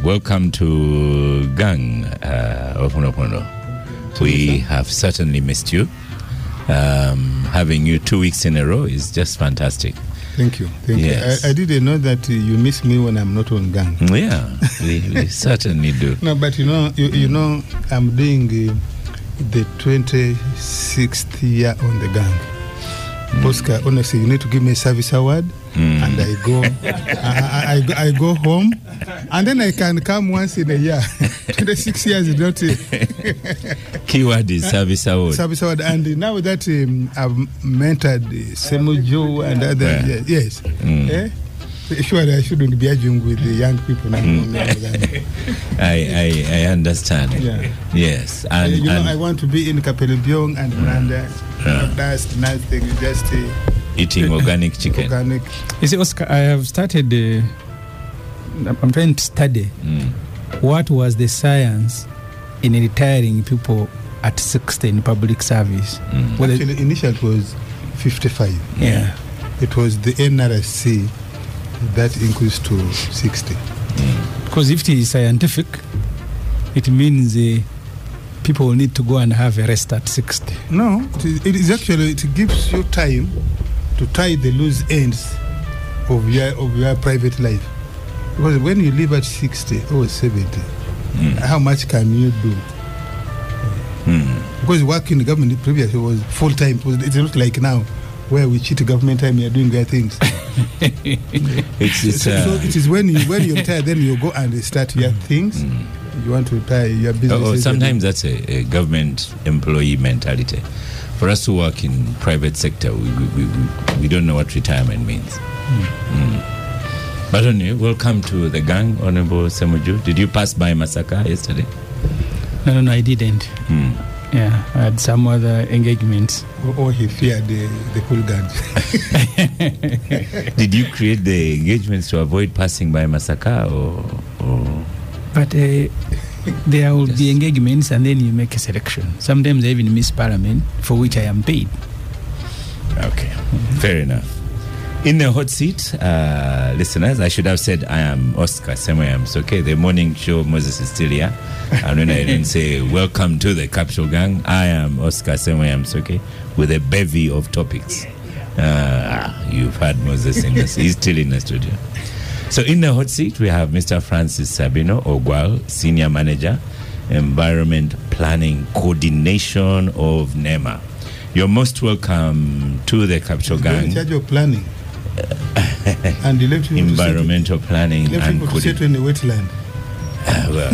welcome to Gang of Honopono. We have certainly missed you. Having you 2 weeks in a row is just fantastic. Thank you. Yes. I didn't know that you miss me when I'm not on Gang. Yeah, we certainly do. No, but you know, I'm doing the 26th year on the Gang. Oscar, honestly, you need to give me a service award, and I go, I go home, and then I can come once in a year. 26 years is not it. Keyword is service award. Service award, and now that I've mentored Ssemujju and others, yes. Sure, I shouldn't be arguing with the young people now. I understand. Yeah. Yes, and I want to be in Kapelebyong and that's nice thing. Just eating organic chicken. Organic. You see, Oscar, I have started. I'm trying to study what was the science in retiring people at 60 in public service. Actually, initially it was 55. Yeah. It was the NRSC that increased to 60. Because if it is scientific, it means people will need to go and have a rest at 60. No, it is actually, it gives you time to tie the loose ends of your private life. Because when you live at 60 or 70, how much can you do? Because working in the government previously was full time. It's not like now, where we cheat the government time, you're doing their things. So it is when you retire, then you go and start your things. You want to retire your business. Sometimes that's a government employee mentality. For us who work in private sector, we don't know what retirement means. But anyway, welcome to the Gang, Honorable Ssemujju. Did you pass by Masaka yesterday? No, I didn't. Yeah, I had some other engagements. Or he feared the hooligans. Did you create the engagements to avoid passing by Masaka or? But there will be engagements and then you make a selection. Sometimes I even miss Parliament, for which I am paid. Okay, fair enough. In the hot seat, listeners, I should have said I am Oscar Ssemujju. It's okay. The morning show, Moses is still here. And when I didn't say, welcome to the Capital Gang, I am Oscar Ssemujju. It's okay. With a bevy of topics. You've heard Moses in this. He's still in the studio. So in the hot seat, we have Mr. Francis Sabino Ogwal, Senior Manager, Environment Planning Coordination of NEMA. You're most welcome to the Capital Gang. In charge of planning. And environmental planning and coordination. In the wetland. Well,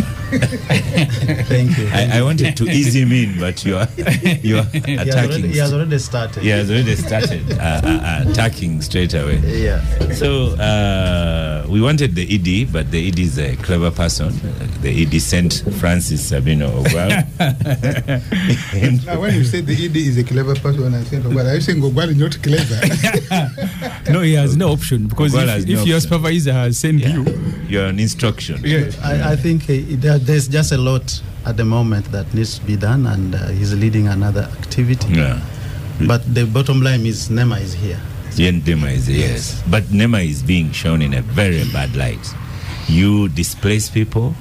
thank you. I wanted to ease him in, but you are attacking. He has already started. He has already started attacking straight away. Yeah. So we wanted the ED, but the ED is a clever person. The ED sent Francis Sabino Ogwal. Now, when you say the ED is a clever person, I think Ogwal, are you saying Ogwal is not clever? No, he has no option because if your supervisor has sent you, you're an instruction. Yeah. I think there's just a lot at the moment that needs to be done, and he's leading another activity. Yeah. But the bottom line is NEMA is here. NEMA is here, yes. But NEMA is being shown in a very bad light. You displace people,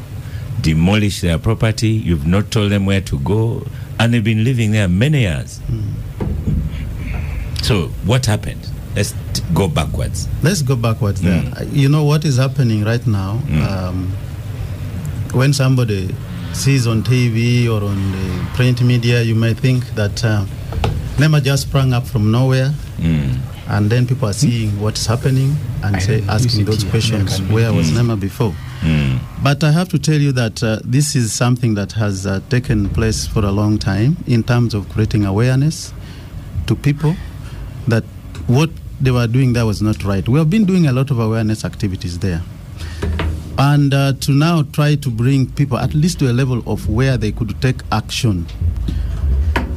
demolish their property, you've not told them where to go, and they've been living there many years. So what happened? Let's go backwards. Let's go backwards there. You know what is happening right now? When somebody sees on TV or on the print media, you might think that NEMA just sprang up from nowhere, and then people are seeing what's happening and asking those questions, where was NEMA before? But I have to tell you that this is something that has taken place for a long time in terms of creating awareness to people that what they were doing there was not right. We have been doing a lot of awareness activities there. And to now try to bring people at least to a level of where they could take action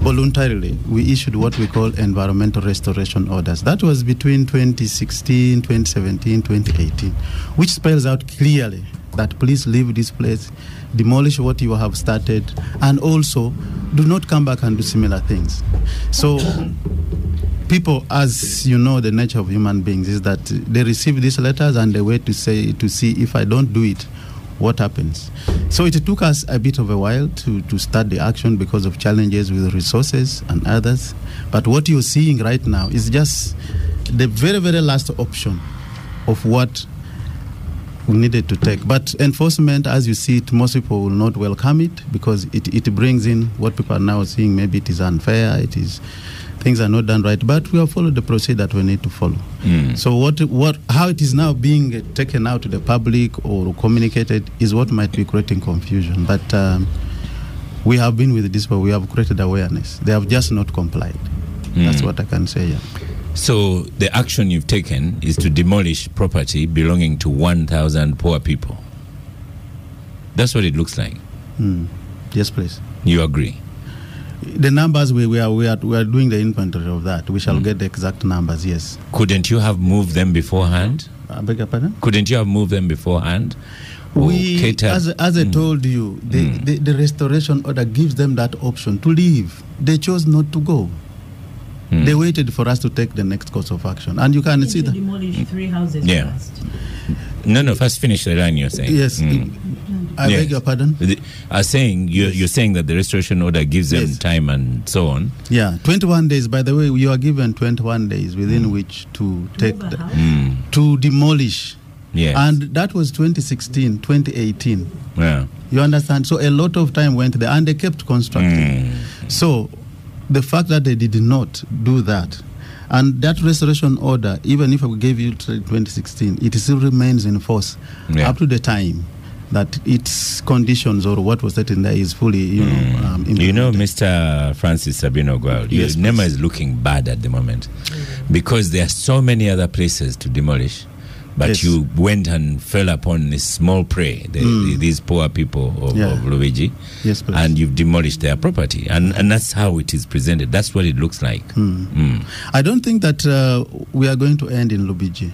voluntarily, we issued what we call environmental restoration orders. That was between 2016, 2017, 2018, which spells out clearly that please leave this place, demolish what you have started, and also do not come back and do similar things. So people, as you know, the nature of human beings is that they receive these letters and they wait to see if I don't do it, what happens. So it took us a bit of a while to start the action because of challenges with resources and others. But what you're seeing right now is just the very, very last option of what we needed to take. But enforcement, as you see it, most people will not welcome it because it brings in what people are now seeing. Maybe it is unfair, things are not done right, but we have followed the procedure that we need to follow. So how it is now being taken out to the public or communicated is what might be creating confusion. But we have been with this, but we have created awareness. They have just not complied. That's what I can say. Yeah. So the action you've taken is to demolish property belonging to 1,000 poor people. That's what it looks like. Yes, please. You agree? The numbers we are doing the inventory of that. We shall get the exact numbers. Yes. Couldn't you have moved them beforehand? I beg your pardon? Couldn't you have moved them beforehand? As I told you, the restoration order gives them that option to leave. They chose not to go. They waited for us to take the next course of action, and you can see that. Demolish 3 houses first. No. First, finish the line you're saying. Yes. I beg your pardon. You're saying that the restoration order gives them time and so on. Yeah, 21 days. By the way, you are given 21 days within which to take to demolish. Yes. And that was 2016, 2018. Yeah. You understand? So a lot of time went there, and they kept constructing. So the fact that they did not do that, and that restoration order, even if I gave you 2016, it still remains in force up to the time that its conditions or what was set in there is fully, implemented. You know, Mr. Francis Sabino Gwal, Yes, NEMA is looking bad at the moment because there are so many other places to demolish. But you went and fell upon this small prey, these poor people of Luigi, and you've demolished their property. And that's how it is presented. That's what it looks like. I don't think that we are going to end in Lubiji.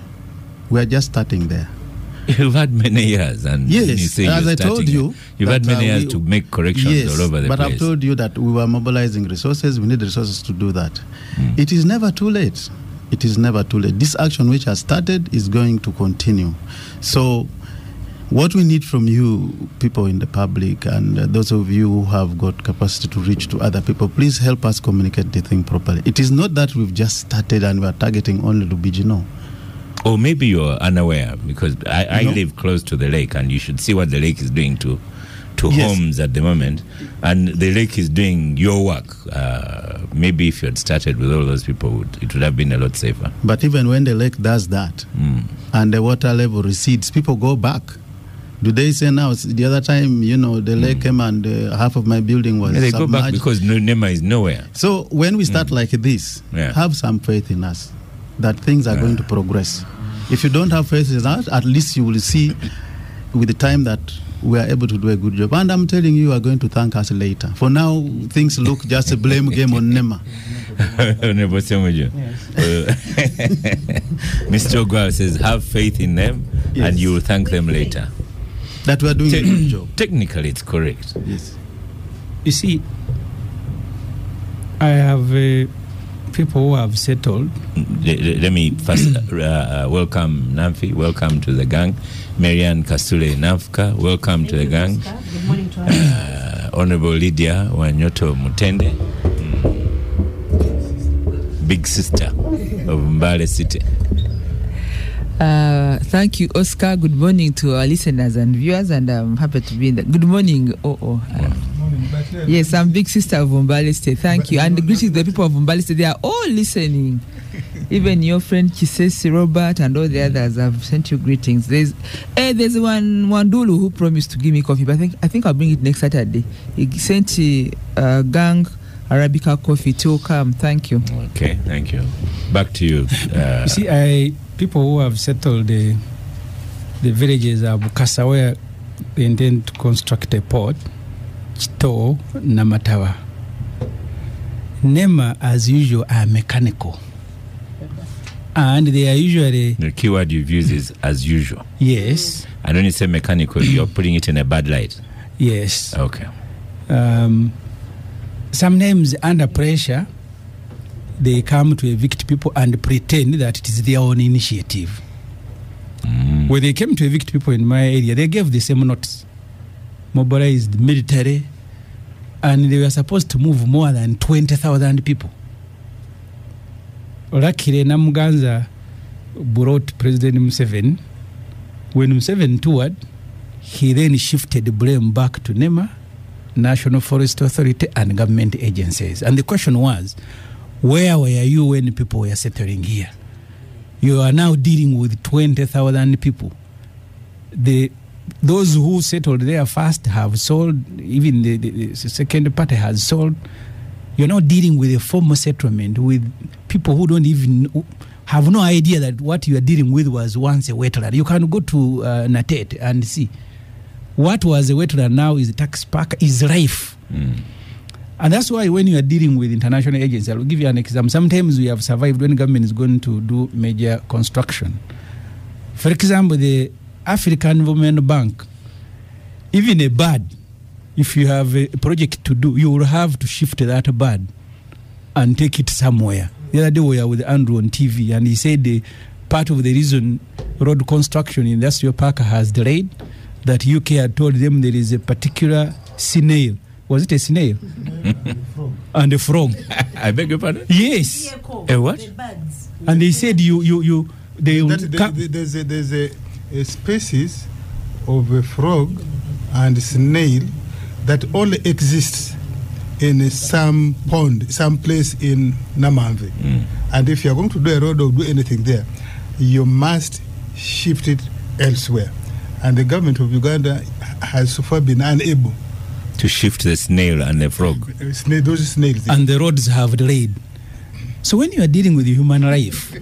We are just starting there. You've had many years. And yes, you say as I told you. You've had many years to make corrections all over the place. But I've told you that we were mobilizing resources. We need resources to do that. It is never too late. It is never too late. This action which has started is going to continue. So what we need from you, people in the public, and those of you who have got capacity to reach to other people, please help us communicate the thing properly. It is not that we've just started and we are targeting only Lubiji, no. Or maybe you're unaware, because I live close to the lake, and you should see what the lake is doing to homes at the moment, and the lake is doing your work. Maybe if you had started with all those people, it would have been a lot safer. But even when the lake does that and the water level recedes, people go back. Do they say now, the other time, the lake came and half of my building was they submerged? Go back because NEMA is nowhere. So when we start like this, have some faith in us that things are going to progress. If you don't have faith in us, at least you will see with the time that we are able to do a good job. And I'm telling you are going to thank us later. For now, things look just a blame game on NEMA. Honorable Ssemujju. Mr. Ogwal says, have faith in them and you will thank them later. That we are doing a good job. Technically, it's correct. Yes. You see, I have people who have settled. Let me first welcome Namfi. Welcome to the gang. Marianne Kasule Nafka, welcome to the gang. Good morning to us. Honorable Lydia Wanyoto Mutende, big sister of Mbale City. Thank you, Oscar. Good morning to our listeners and viewers, and I'm happy to be in there. Good morning. Yes, I'm big sister of Mbale State. Thank you. And greetings to the people of Mbale State. They are all listening. Even your friend Chisesi Robert and all the others have sent you greetings. There's one Dulu who promised to give me coffee, but I think I'll bring it next Saturday. He sent gang Arabica coffee to come. Thank you. Okay, thank you. Back to you. You see, people who have settled the villages of Bukasa, where they intend to construct a port, Chito, Namatawa. NEMA, as usual, are mechanical. And they are usually... The keyword you've used is as usual. Yes. And when you say mechanical, you're putting it in a bad light. Yes. Okay. Sometimes under pressure, they come to evict people and pretend that it is their own initiative. When they came to evict people in my area, they gave the same notice. Mobilized military, and they were supposed to move more than 20,000 people. Luckily, Namuganza brought President Museveni. When Museveni toured, he then shifted the blame back to NEMA, National Forest Authority, and government agencies. And the question was, where were you when people were settling here? You are now dealing with 20,000 people. Those who settled there first have sold, even the second party has sold. You're now dealing with a formal settlement with people who don't even have no idea that what you are dealing with was once a wetland. You can go to Natet and see. What was a wetland now is a tax park, is rife. And that's why when you are dealing with international agencies, I'll give you an example. Sometimes we have survived when government is going to do major construction. For example, the African Development Bank, even a bird, if you have a project to do, you will have to shift that bird and take it somewhere. The other day we were with Andrew on TV, and he said part of the reason road construction in Industrial Park has delayed, that UK had told them there is a particular snail. Was it a snail? And a frog. I beg your pardon? Yes. A what? And they said there's a species of a frog and snail that only exists in some pond, some place in Namamve. And if you're going to do a road or do anything there, you must shift it elsewhere. And the government of Uganda has so far been unable to shift the snail and the frog. Those snails. And the roads have delayed. So when you are dealing with human life,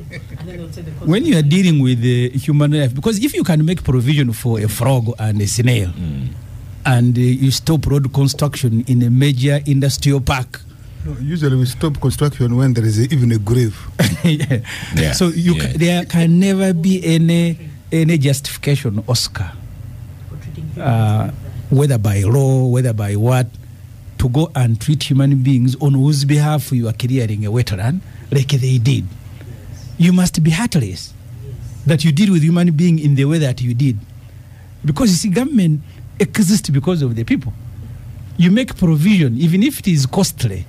when you are dealing with human life, because if you can make provision for a frog and a snail, and you stop road construction in a major industrial park. No, usually we stop construction when there is even a grave. Yeah. So there can never be any justification, Oscar, whether by law, whether by what, to go and treat human beings on whose behalf you are clearing a wetland like they did. You must be heartless that you deal with human being in the way that you did. Because you see, government exists because of the people. You make provision, even if it is costly,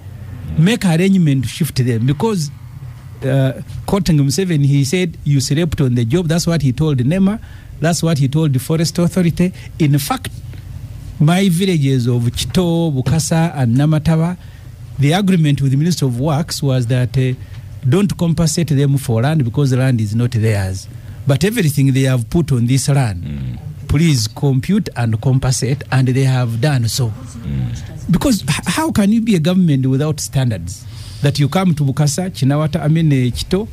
make arrangement to shift them. Because quoting Museveni, he said, you slept on the job. That's what he told NEMA. That's what he told the Forest Authority. In fact, my villages of Chito, Bukasa, and Namatawa, the agreement with the Minister of Works was that don't compensate them for land because the land is not theirs. But everything they have put on this land, please compute and compensate, and they have done so. Because how can you be a government without standards? That you come to Bukasa, Chinawata, Chito,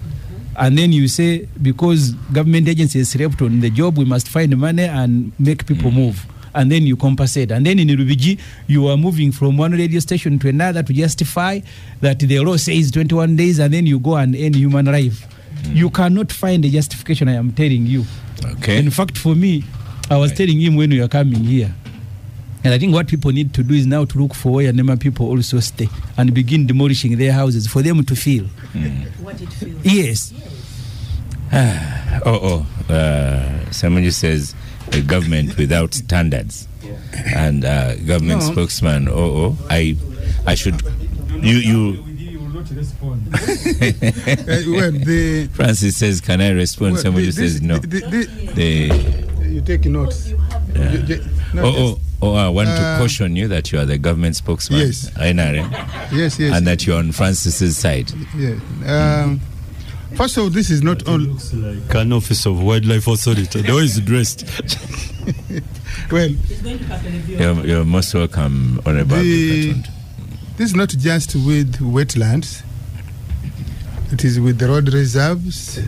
and then you say, because government agencies slept on the job, we must find money and make people move. And then you compensate. And then in Rubiji, you are moving from one radio station to another to justify that the law says 21 days, and then you go and end human life. You cannot find a justification, I am telling you. Okay. In fact, for me, I was telling him when we are coming here, and I think what people need to do is now to look for where NEMA people also stay and begin demolishing their houses for them to feel. What it feels. Yes. Ssemujju says a government without standards. And government spokesman, I should... You will not respond. Francis says, can I respond? Ssemujju says no. You take notes. I want to caution you that you are the government spokesman. Yes. Yes. And that you're on Francis's side. Yeah. First of all, this is not only... looks like an office of wildlife authority. The way he's dressed. Well, you're most welcome, Honorable. This is not just with wetlands. It is with the road reserves.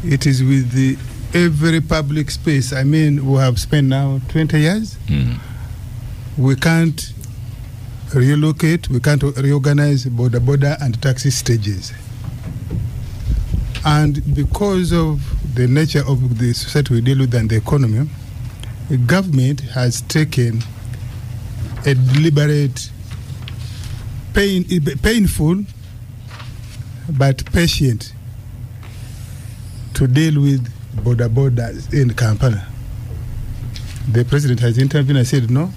It is with every public space. I mean, we have spent now 20 years. We can't relocate. We can't reorganize border and taxi stages. And because of the nature of the society we deal with and the economy, the government has taken a deliberate, painful, but patient to deal with borders in Kampala. The president has intervened and said, no,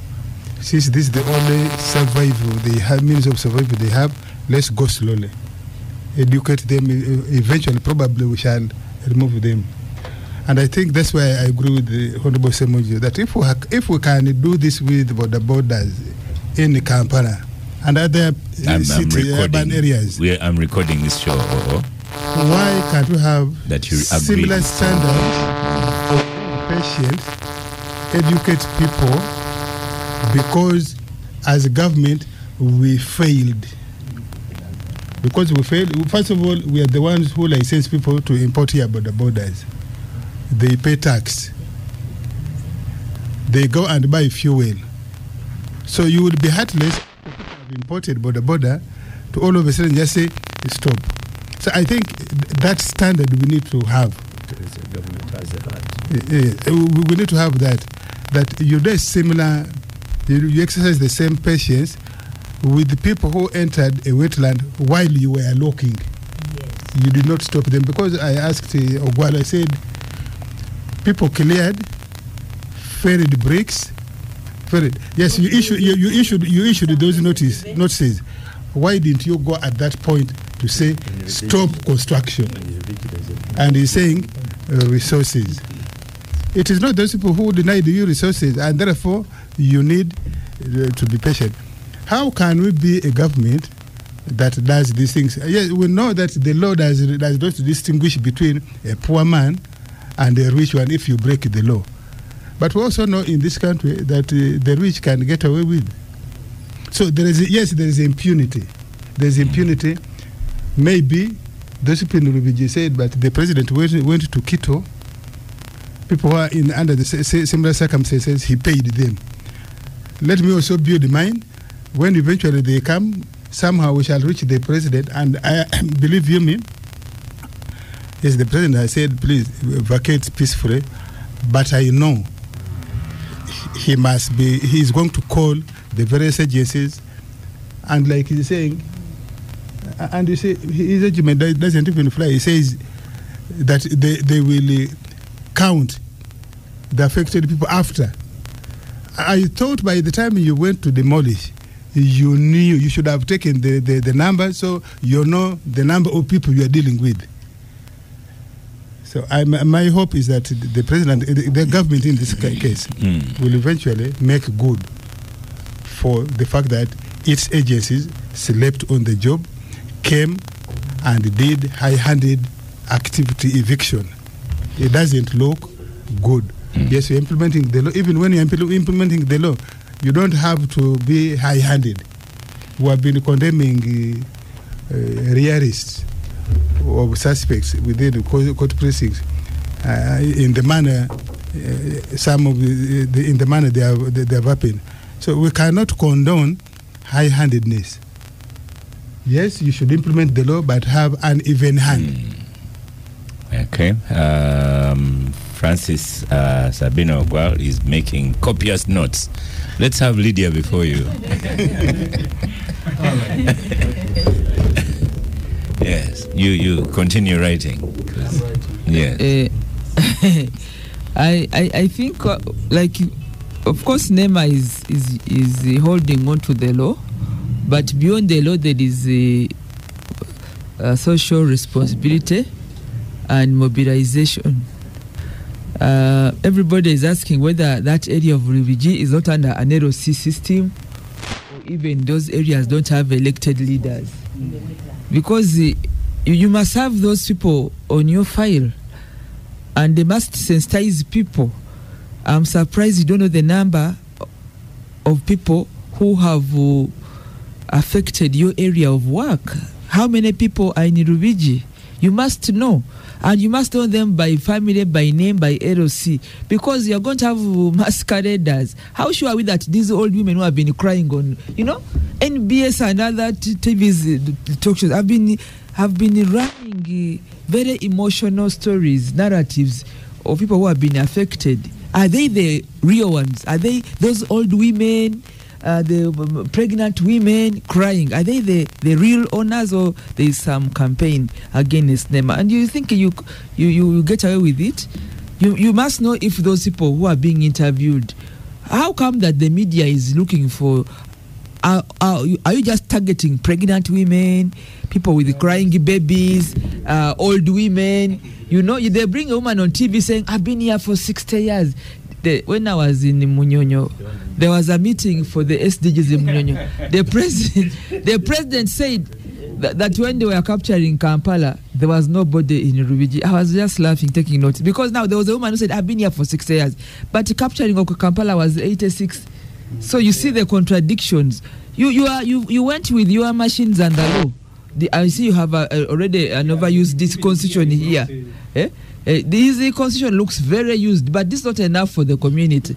since this is the only survival they have, means of survival they have, let's go slowly. Educate them, eventually probably we shall remove them. And I think that's why I agree with the Honorable Ssemujju that if we can do this with borders in Kampala and other urban areas. I'm recording this show. Why can't we have that you similar standards for patients, educate people, because as a government we failed. Because we failed, first of all, we are the ones who license people to import here by the borders. They pay tax. They go and buy fuel. So you would be heartless if you have imported by the border to all of a sudden just say, stop. So I think that standard we need to have. We need to have that you do similar, you exercise the same patience with the people who entered a wetland while you were looking. Yes. You did not stop them, because I asked Ogwal, I said, people cleared, ferried bricks, yes, you issued those notices. Why didn't you go at that point to say stop construction? And he's saying resources. It is not those people who denied you resources, and therefore you need to be patient. How can we be a government that does these things? Yes, we know that the law does not distinguish between a poor man and a rich one if you break the law. But we also know in this country that the rich can get away with. So there is impunity. There is impunity. Maybe those people in Rubiji said, but the president went to Quito. People who are under the similar circumstances, he paid them. Let me also build in mind, when eventually they come, somehow we shall reach the president, and I believe you me, yes, the president has said, please vacate peacefully, but I know he's going to call the various agencies, and like he's saying, and you say his argument doesn't even fly. He says that they will count the affected people after. I thought by the time you went to demolish, you knew you should have taken the number, so you know the number of people you are dealing with. So my hope is that the president, the government in this case, will eventually make good for the fact that its agencies slept on the job, came and did high-handed activity eviction. It doesn't look good. Yes, you're implementing the law. Even when you're implementing the law, you don't have to be high-handed. We have been condemning rearists of suspects within the court precincts in the manner in the manner they have happened. So we cannot condone high-handedness. Yes, you should implement the law, but have an even hand. Okay. Francis Sabino Ogwal is making copious notes. Let's have Lydia before you. Yes, you continue writing. Yes. I think like, of course, NEMA is holding on to the law, but beyond the law there is a social responsibility and mobilization. Everybody is asking whether that area of Rubiji is not under an LOC system, or even those areas don't have elected leaders. Because you must have those people on your file, and they must sensitize people. I'm surprised you don't know the number of people who have affected your area of work. How many people are in Rubiji? You must know. And you must know them by family, by name, by LOC, because you're going to have masqueraders. How sure are we that these old women who have been crying on, NBS and other TV's talk shows have been running very emotional stories, narratives of people who have been affected? Are they the real ones? Are they those old women the pregnant women crying. Are they the real owners, or there is some campaign against NEMA? And you think you get away with it? You must know if those people who are being interviewed, how come that the media is looking for? Are you just targeting pregnant women, people with crying babies, old women? You know, they bring a woman on TV saying, "I've been here for 60 years." When I was in Munyonyo, there was a meeting for the SDGs in Munyonyo. The president said that when they were capturing Kampala, there was nobody in Rubiji. I was just laughing, taking notes, because now there was a woman who said, "I've been here for 60 years," but capturing of Kampala was 86. So you see the contradictions. You went with your machines and the law. I see you have already an overused this constitution here. This constitution looks very used, but this is not enough for the community.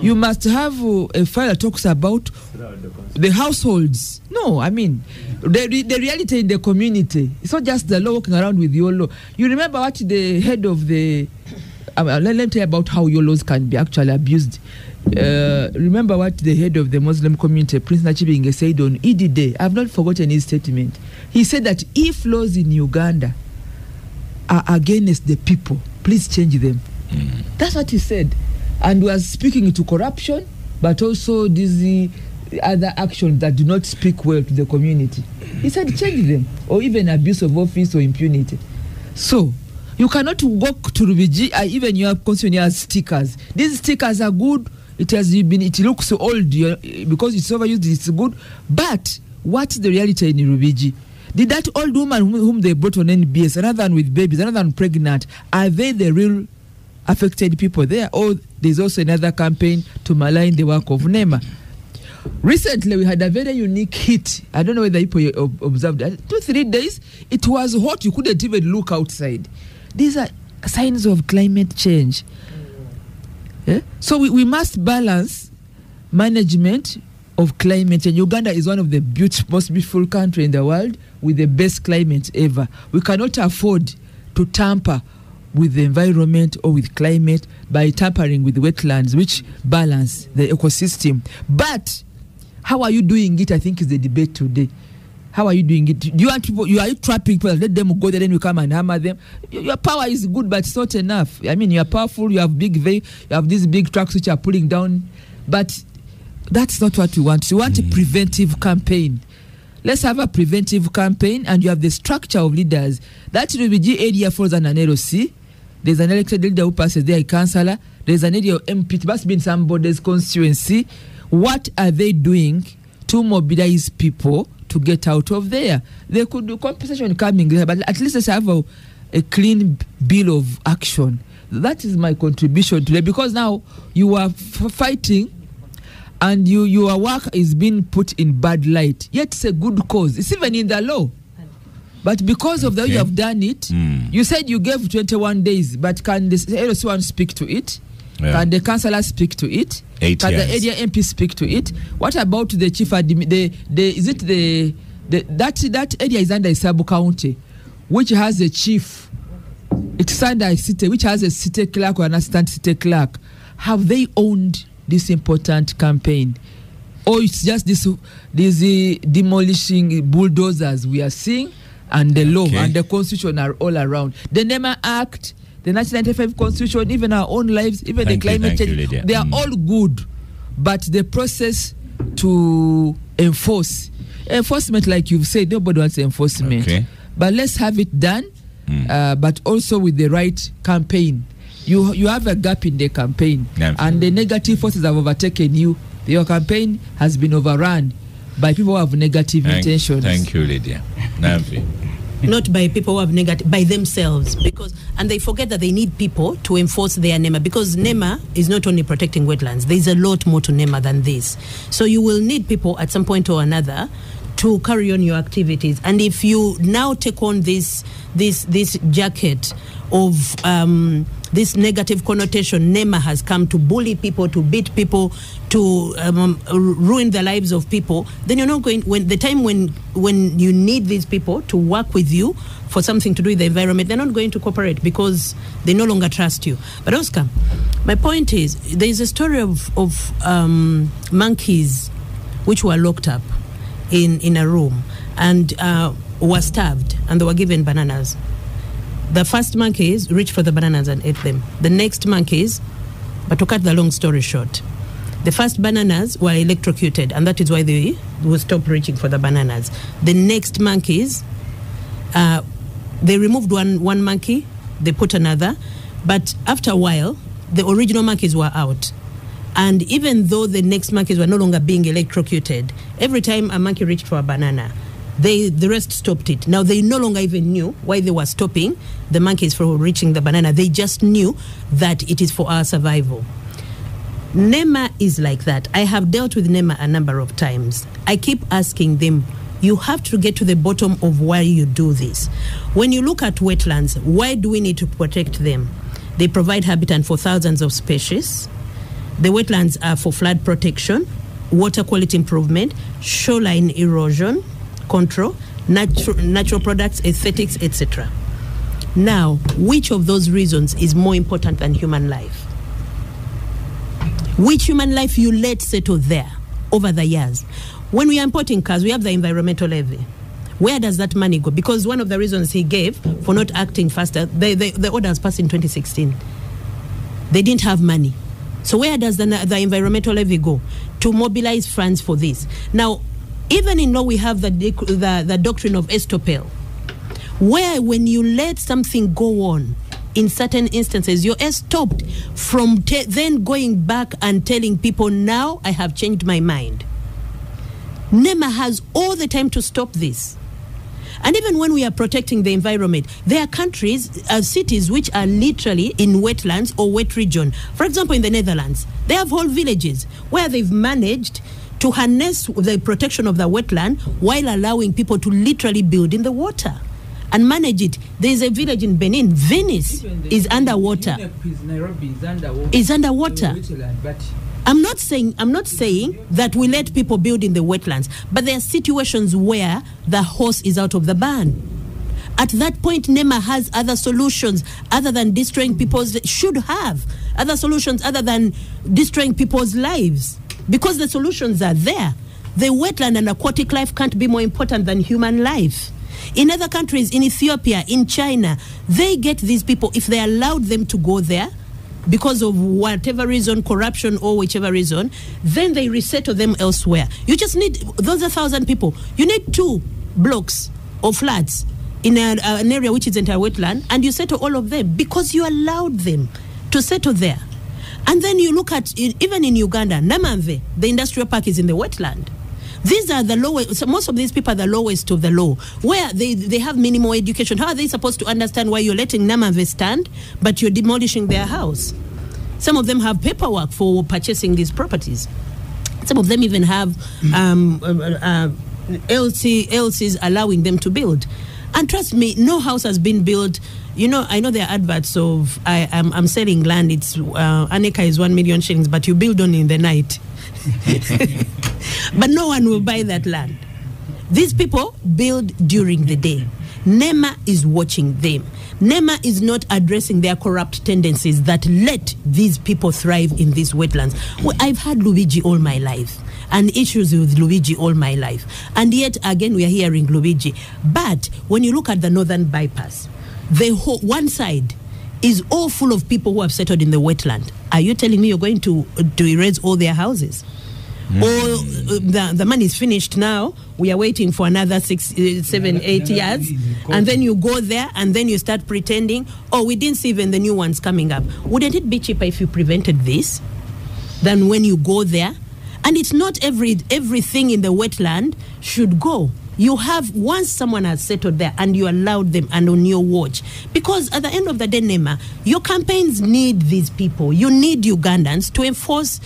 You must have a file that talks about the households. No, I mean the reality in the community. It's not just the law walking around with your law. You remember what the head of the let me tell you about how your laws can be actually abused. Remember what the head of the Muslim community, Prince Nachibinge, said on Eid Day. I've not forgotten his statement. He said that if laws in Uganda are against the people, please change them. That's what he said. And was speaking to corruption, but also these other actions that do not speak well to the community. He said change them, or even abuse of office or impunity. So you cannot walk to Rubiji, even your constitution has stickers. These stickers are good. It looks old because it's overused. It's good, but what's the reality in Rubiji? Did that old woman whom they brought on NBS, another than with babies, another than pregnant, are they the real affected people there? Or there's also another campaign to malign the work of NEMA? Recently, we had a very unique heat. I don't know whether people observed that. 2-3 days, it was hot. You couldn't even look outside. These are signs of climate change. So we must balance management of climate change. Uganda is one of the most beautiful countries in the world with the best climate ever. We cannot afford to tamper with the environment or with climate by tampering with wetlands, which balance the ecosystem. But how are you doing it, I think, is the debate today. How are you doing it? Do you want people? Are you trapping people? Let them go there, then you come and hammer them. Your power is good, but it's not enough. I mean, you are powerful. You have you have these big trucks which are pulling down, but that's not what we want. We want a preventive campaign. Let's have a preventive campaign, and you have the structure of leaders. That Rubiji area falls under an LOC. There's an elected leader who passes there, a councillor. There's an area of MP. It must be in somebody's constituency. What are they doing to mobilize people to get out of there? They could do compensation coming there, but at least let's have a clean bill of action. That is my contribution today, because now you are fighting and your work is being put in bad light. Yet it's a good cause. It's even in the law. But because of the way you have done it, you said you gave 21 days, but can the LOC1 speak to it? Yeah. Can the councillor speak to it? Can the area MP speak to it? What about the chief that area is under a sub-county, which has a chief. It's under a city, which has a city clerk or an assistant city clerk. Have they owned this important campaign? Or it's just these demolishing bulldozers we are seeing, and the law and the constitution are all around. The NEMA Act, the 1995 Constitution, even our own lives, even the climate change, they are all good. But the process to enforcement, like you've said, nobody wants enforcement. But let's have it done, but also with the right campaign. You have a gap in the campaign, and the negative forces have overtaken you. Your campaign has been overrun by people who have negative intentions. Thank you, Lydia. Namfi. Not by people who have negative, by themselves, and they forget that they need people to enforce their NEMA, because NEMA is not only protecting wetlands. There's a lot more to NEMA than this. So you will need people at some point or another to carry on your activities. And if you now take on this jacket of this negative connotation, NEMA has come to bully people, to beat people, to ruin the lives of people, then you're not going, when you need these people to work with you for something to do with the environment, they're not going to cooperate because they no longer trust you. But Oscar, my point is, there is a story of monkeys which were locked up in a room and were starved, and they were given bananas. The first monkeys reached for the bananas and ate them. The next monkeys, but to cut the long story short, the first bananas were electrocuted, and that is why they will stop reaching for the bananas. The next monkeys, they removed one monkey, they put another, but after a while, the original monkeys were out. And even though the next monkeys were no longer being electrocuted, every time a monkey reached for a banana, the rest stopped it. Now, they no longer even knew why they were stopping the monkeys from reaching the banana. They just knew that it is for our survival. NEMA is like that. I have dealt with NEMA a number of times. I keep asking them, you have to get to the bottom of why you do this. When you look at wetlands, why do we need to protect them? They provide habitat for thousands of species. The wetlands are for flood protection, water quality improvement, shoreline erosion control, natural products, aesthetics, etc. Now, which of those reasons is more important than human life? Which human life you let settle there over the years? When we are importing cars, we have the environmental levy. Where does that money go? Because one of the reasons he gave for not acting faster, the order was passed in 2016. They didn't have money. So where does the environmental levy go? To mobilize funds for this. Now, even in law, we have the doctrine of estoppel, where when you let something go on, in certain instances, you're stopped from then going back and telling people, now I have changed my mind. NEMA has all the time to stop this. And even when we are protecting the environment, there are countries, cities which are literally in wetlands or wet region. For example, in the Netherlands, they have whole villages where they've managed to harness the protection of the wetland while allowing people to literally build in the water and manage it. There is a village in Benin, Venice is underwater. Is underwater. I'm not saying that we let people build in the wetlands, but there are situations where the horse is out of the barn. At that point, NEMA has other solutions other than destroying people's, should have other solutions other than destroying people's lives, because the solutions are there. The wetland and aquatic life can't be more important than human life. In other countries, in Ethiopia, in China, they get these people, if they allowed them to go there, because of whatever reason, corruption or whichever reason, then they resettle them elsewhere. You just need, those are 1,000 people. You need 2 blocks or flats in an area which isn't a wetland, and you settle all of them because you allowed them to settle there. And then you look at, even in Uganda, Namamve, the industrial park is in the wetland. These are the lowest, so most of these people are the lowest of the low, where they have minimal education. How are they supposed to understand why you're letting Namamve stand, but you're demolishing their house? Some of them have paperwork for purchasing these properties. Some of them even have LCs allowing them to build. And trust me, no house has been built. You know, I know there are adverts of, I'm selling land, it's an acre is 1 million shillings, but you build on in the night. But no one will buy that land. These people build during the day. NEMA is watching them. NEMA is not addressing their corrupt tendencies that let these people thrive in these wetlands. Well, I've had Luigi all my life and issues with Luigi all my life. And yet, again, we are hearing Luigi. But when you look at the northern bypass, the whole, one side is all full of people who have settled in the wetland. Are you telling me you're going to erase all their houses? Or the money is finished now, we are waiting for another 6, 7, 8 years, and then you go there and then you start pretending, oh, we didn't see even the new ones coming up. Wouldn't it be cheaper if you prevented this than when you go there? And it's not everything in the wetland should go. You have, once someone has settled there and you allowed them and on your watch, because at the end of the day, NEMA, your campaigns need these people. You need Ugandans to enforce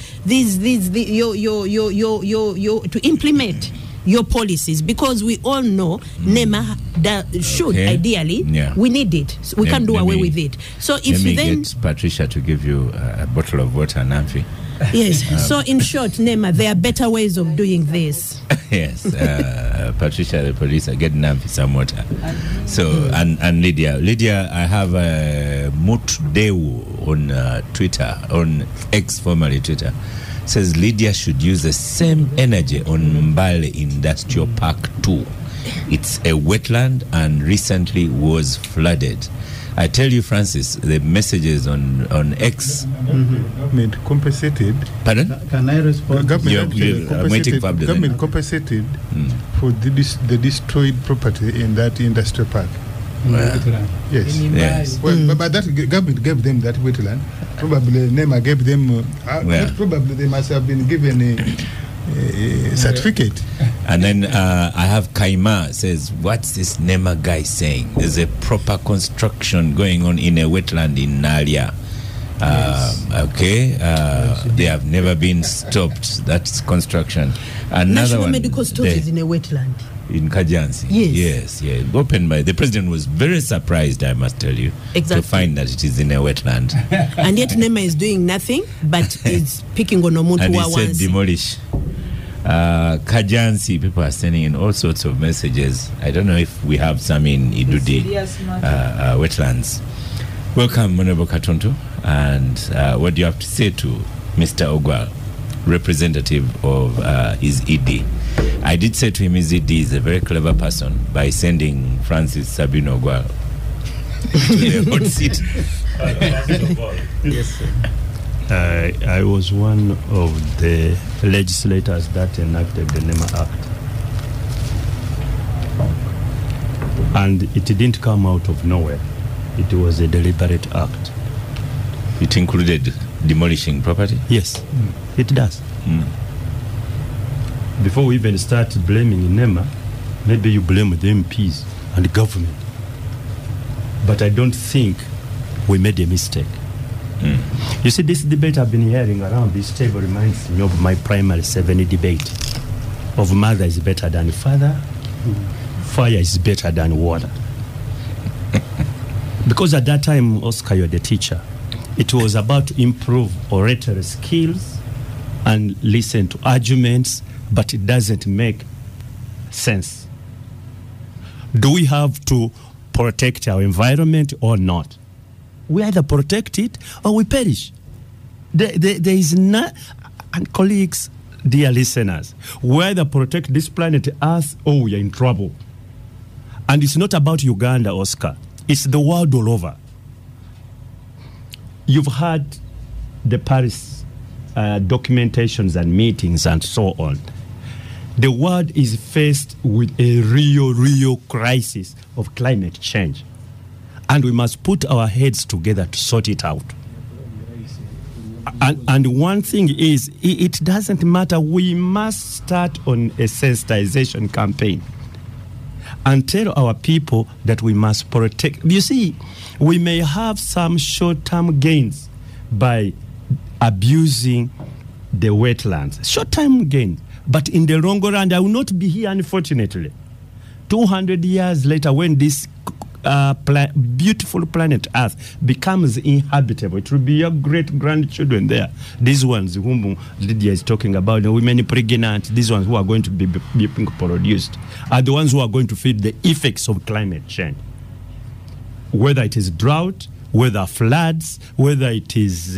to implement your policies, because we all know NEMA should ideally, we need it. So we can't do away with it. So if you then get Patricia to give you a bottle of water, Namfi. Yes. So in short, NEMA, there are better ways of doing this. Yes. Patricia, the producer, get Namfi some water. So and Lydia, I have Mutdeu on Twitter, on X, formerly Twitter, says Lydia should use the same energy on Mbale Industrial Park too. It's a wetland and recently was flooded. I tell you, Francis, the messages on X. Government compensated. Pardon? Can I respond? Government waiting for compensated for the destroyed property in that industrial park. Yes. Yes. Well, but that government gave them that wetland. Probably NEMA gave them. Probably they must have been given a certificate. And then I have Kaima says, what's this NEMA guy saying? There's a proper construction going on in a wetland in Nalia. Okay, they have never been stopped. That's construction. Another National one, Medical Stores is in a wetland. In Kajansi. Yes. Yeah. Opened by the president was very surprised, I must tell you, Exactly. to find that it is in a wetland. And yet NEMA is doing nothing, but is picking on Omuntu And he wa said wansi. demolish. Kajansi, people are sending in all sorts of messages. I don't know if we have some in Idudi wetlands. Welcome, Honorable Katonto. And what do you have to say to Mr. Ogwal, representative of his ED? I did say to him his ED is a very clever person by sending Francis Sabino Ogwal to the hot seat. Yes, sir. I was one of the legislators that enacted the NEMA Act. And it didn't come out of nowhere. It was a deliberate act. It included demolishing property? Yes, it does. Before we even start blaming NEMA, maybe you blame the MPs and the government. But I don't think we made a mistake. You see, this debate I've been hearing around this table reminds me of my primary 7 debate of mother is better than father, fire is better than water. Because at that time, Oscar, you're the teacher. It was about to improve oratory skills and listen to arguments, but it doesn't make sense. Do we have to protect our environment or not? We either protect it or we perish. There is not, and colleagues, dear listeners, we either protect this planet Earth or we are in trouble. And it's not about Uganda, Oscar. It's the world all over. You've had the Paris documentations and meetings and so on. The world is faced with a real crisis of climate change. And we must put our heads together to sort it out. And one thing is, it doesn't matter. We must start on a sensitization campaign and tell our people that we must protect. You see, we may have some short-term gains by abusing the wetlands. Short-term gain. But in the long run, I will not be here, unfortunately. 200 years later, when this beautiful planet Earth becomes inhabitable, it will be your great-grandchildren there. These ones whom Lydia is talking about, the women pregnant, these ones who are going to be being produced, are the ones who are going to feel the effects of climate change. Whether it is drought, whether floods, whether it is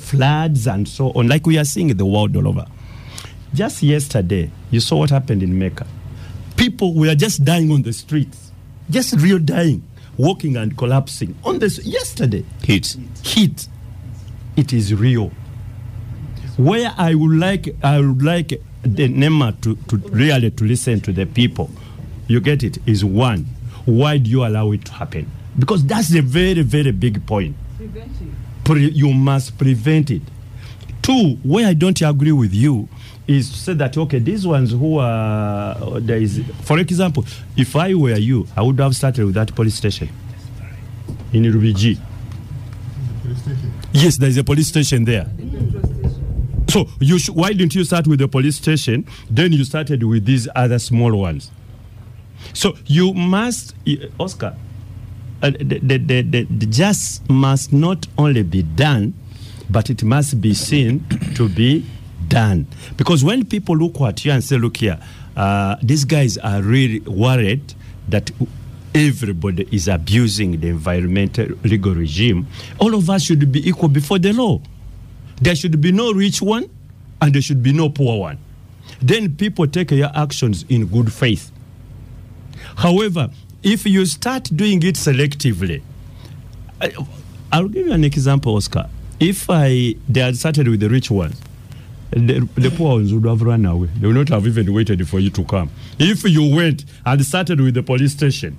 floods and so on, like we are seeing in the world all over. Just yesterday, you saw what happened in Mecca. People were just dying on the streets, just real dying, walking and collapsing on this yesterday. Heat. It is real. Where I would like the NEMA to really to listen to the people. You get it? Is one, why do you allow it to happen? Because that's a very, very big point. You must prevent it. Two, where I don't agree with you is to say that, okay, these ones who are, there is, for example, if I were you, I would have started with that police station in Rubiji. Yes, there is a police station there. So why didn't you start with the police station, then you started with these other small ones? So you must, Oscar, the just must not only be done, but it must be seen to be done. Because when people look at you and say, look here, these guys are really worried that everybody is abusing the environmental legal regime, all of us should be equal before the law. There should be no rich one and there should be no poor one. Then people take your actions in good faith. However, if you start doing it selectively, I'll give you an example, Oscar. If they had started with the rich ones, the poor ones would have run away. They would not have even waited for you to come. If you went and started with the police station,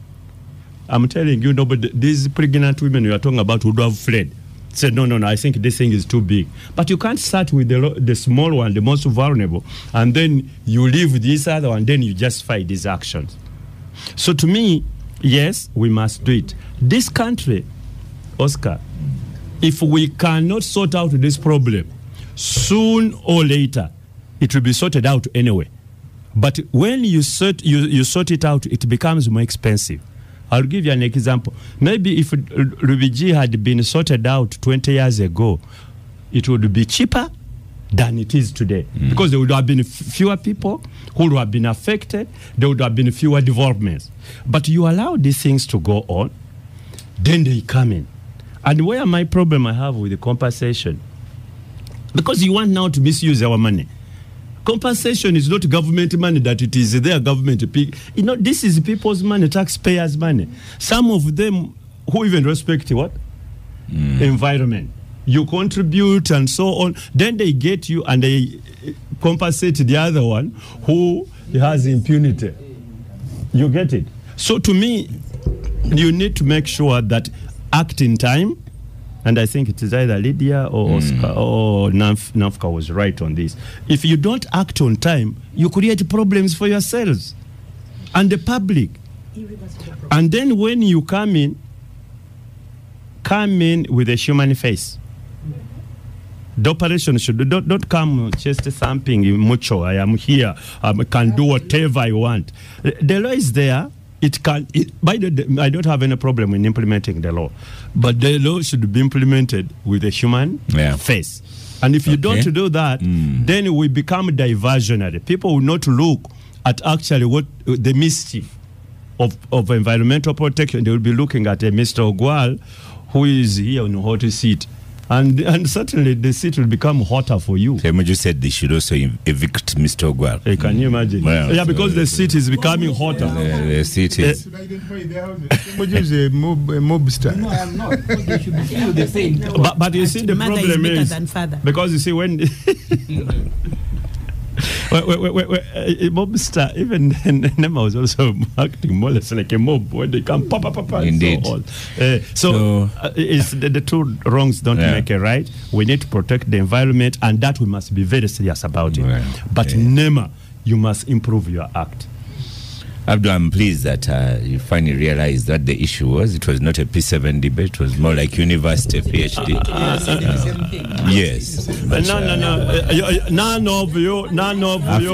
I'm telling you, nobody, these pregnant women you are talking about would have fled. Said, no, I think this thing is too big. But you can't start with the small one, the most vulnerable, and then you leave this other one, then you justify these actions. So to me, yes, we must do it. This country, Oscar, if we cannot sort out this problem, soon or later, it will be sorted out anyway. But when you sort it out, it becomes more expensive. I'll give you an example. Maybe if Rubiji had been sorted out 20 years ago, it would be cheaper than it is today. Because there would have been fewer people who would have been affected. There would have been fewer developments. But you allow these things to go on, then they come in. And where my problem I have with the compensation, because you want now to misuse our money. Compensation is not government money that it is their government. You know, this is people's money, taxpayers' money. Some of them who even respect what? Environment. You contribute and so on. Then they get you and they compensate the other one who has impunity. You get it? So to me, you need to make sure that act in time. And I think it is either Lydia or Oscar or Nafka was right on this. If you don't act on time, you create problems for yourselves and the public. And then when you come in with a human face. The operation should don't come just thumping mucho. I am here. I can do whatever I want. The law is there. I don't have any problem in implementing the law, but the law should be implemented with a human face. And if you don't do that, then we become diversionary. People will not look at actually what the mischief of environmental protection. They will be looking at Mr. Ogwal, who is here on a hot seat. And certainly the seat will become hotter for you. Ssemujju said they should also evict Mr. Ogwal. Can you imagine? Well, because the seat is becoming hotter. The seat is... Ssemujju is a mobster. No, I am not. Because they should feel the same. But you see, the problem is... Because you see, when... Mobster, even Nema was also acting more or less like a mob when they come pop. Indeed. So it's the two wrongs don't make a right. We need to protect the environment, and that we must be very serious about it. But Nema, you must improve your act. Abdul, I'm pleased that you finally realized what the issue was. It was not a P7 debate. It was more like university PhD. Yes. But, none of you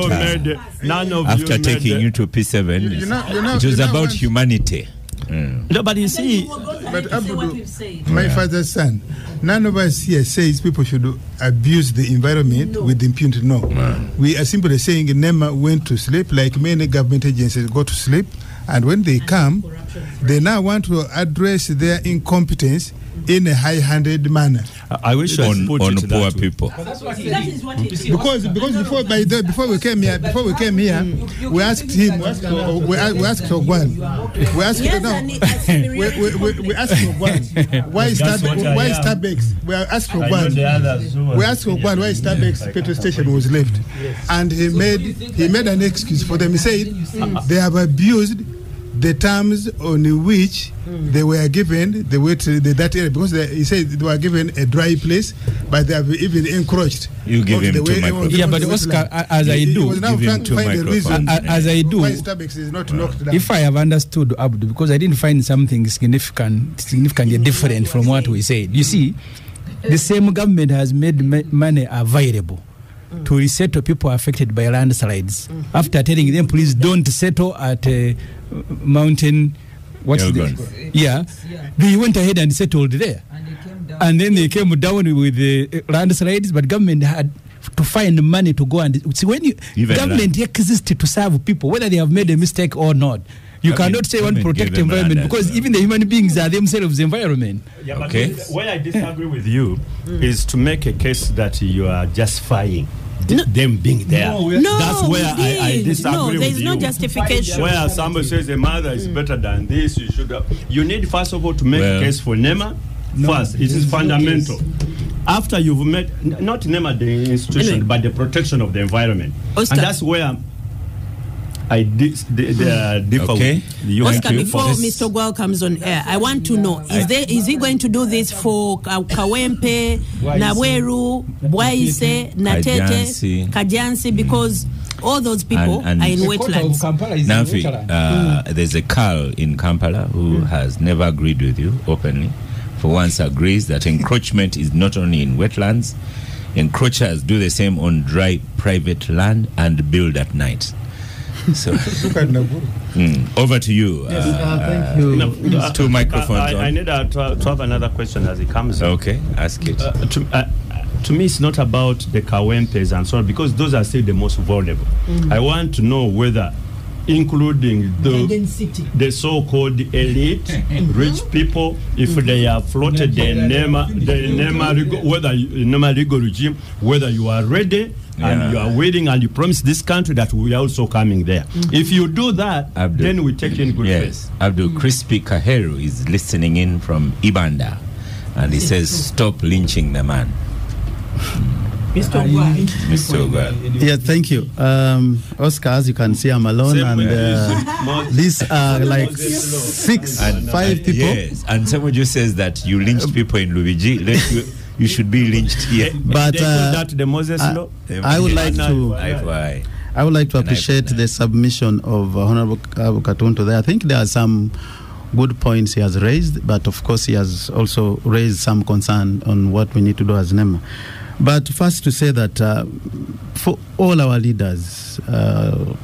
made. After taking you to P7, it was about humanity. No, but you see, but Abdul, my father's son, none of us here says people should abuse the environment with impunity. No. We are simply saying NEMA went to sleep, like many government agencies go to sleep, and when they come, they now want to address their incompetence in a high-handed manner. I wish on poor people. Because before we came here, we asked him. We asked Ogwan. We asked Ogwan why Starbucks. We asked Ogwan. We asked Ogwan why Starbucks petrol station was left, and he made an excuse for them. He said they have abused the terms on which they were given that area, because he said they were given a dry place, but they have even encroached. You give him two microphones. Yeah, but Oscar, as I do, give him two microphones. As I do, why Starbucks is not knocked down. If I have understood Abdu, because I didn't find something significantly different from what we said. You see, the same government has made money available to resettle people affected by landslides. After telling them, please don't settle at a mountain. What's the? Yeah, they went ahead and settled there, and then they came down with the landslides. But government had to find money to go and see when government exists to serve people, whether they have made a mistake or not. You cannot say one protect environment because even the human beings are themselves environment. Yeah, but where I disagree with you is to make a case that you are justifying them being there. No, that's where I disagree with you. There's no justification. Where somebody says the mother is better than this, you need first of all to make a case for NEMA. First, it is fundamental. After you've met, not NEMA the institution, but the protection of the environment. Oscar. And that's where I differ with you. Oscar, before Mr. Gwal comes on air, I want to know, is he going to do this for Kawempe, Naweru, Bwaise, Natete, Kajansi, because all those people are in wetlands. Nafi, there's a Carl in Kampala who has never agreed with you openly. For once agrees that encroachment is not only in wetlands, encroachers do the same on dry private land and build at night. So, over to you. Thank you. Two microphones. I need to have another question as it comes. Okay, ask it. To me, it's not about the Kawempes and so on, because those are still the most vulnerable. I want to know whether, including the so-called elite, rich people, if they have floated the NEMA legal regime, whether you are ready and you are waiting and you promise this country that we are also coming there. If you do that, then we take in good faith. Abdul Crispy Kaheru is listening in from Ibanda, and he says, stop lynching the man. Mr. Gwal. Yeah, thank you. Oscar, as you can see, I'm alone, and these are like 5 people. Yes, and Ssemujju says that you lynched people in Lubiji. You should be lynched here. But that the Moses law. I would like to appreciate the submission of Honorable Katuntu there. I think there are some good points he has raised, but of course he has also raised some concern on what we need to do as NEMA. But first to say that for all our leaders,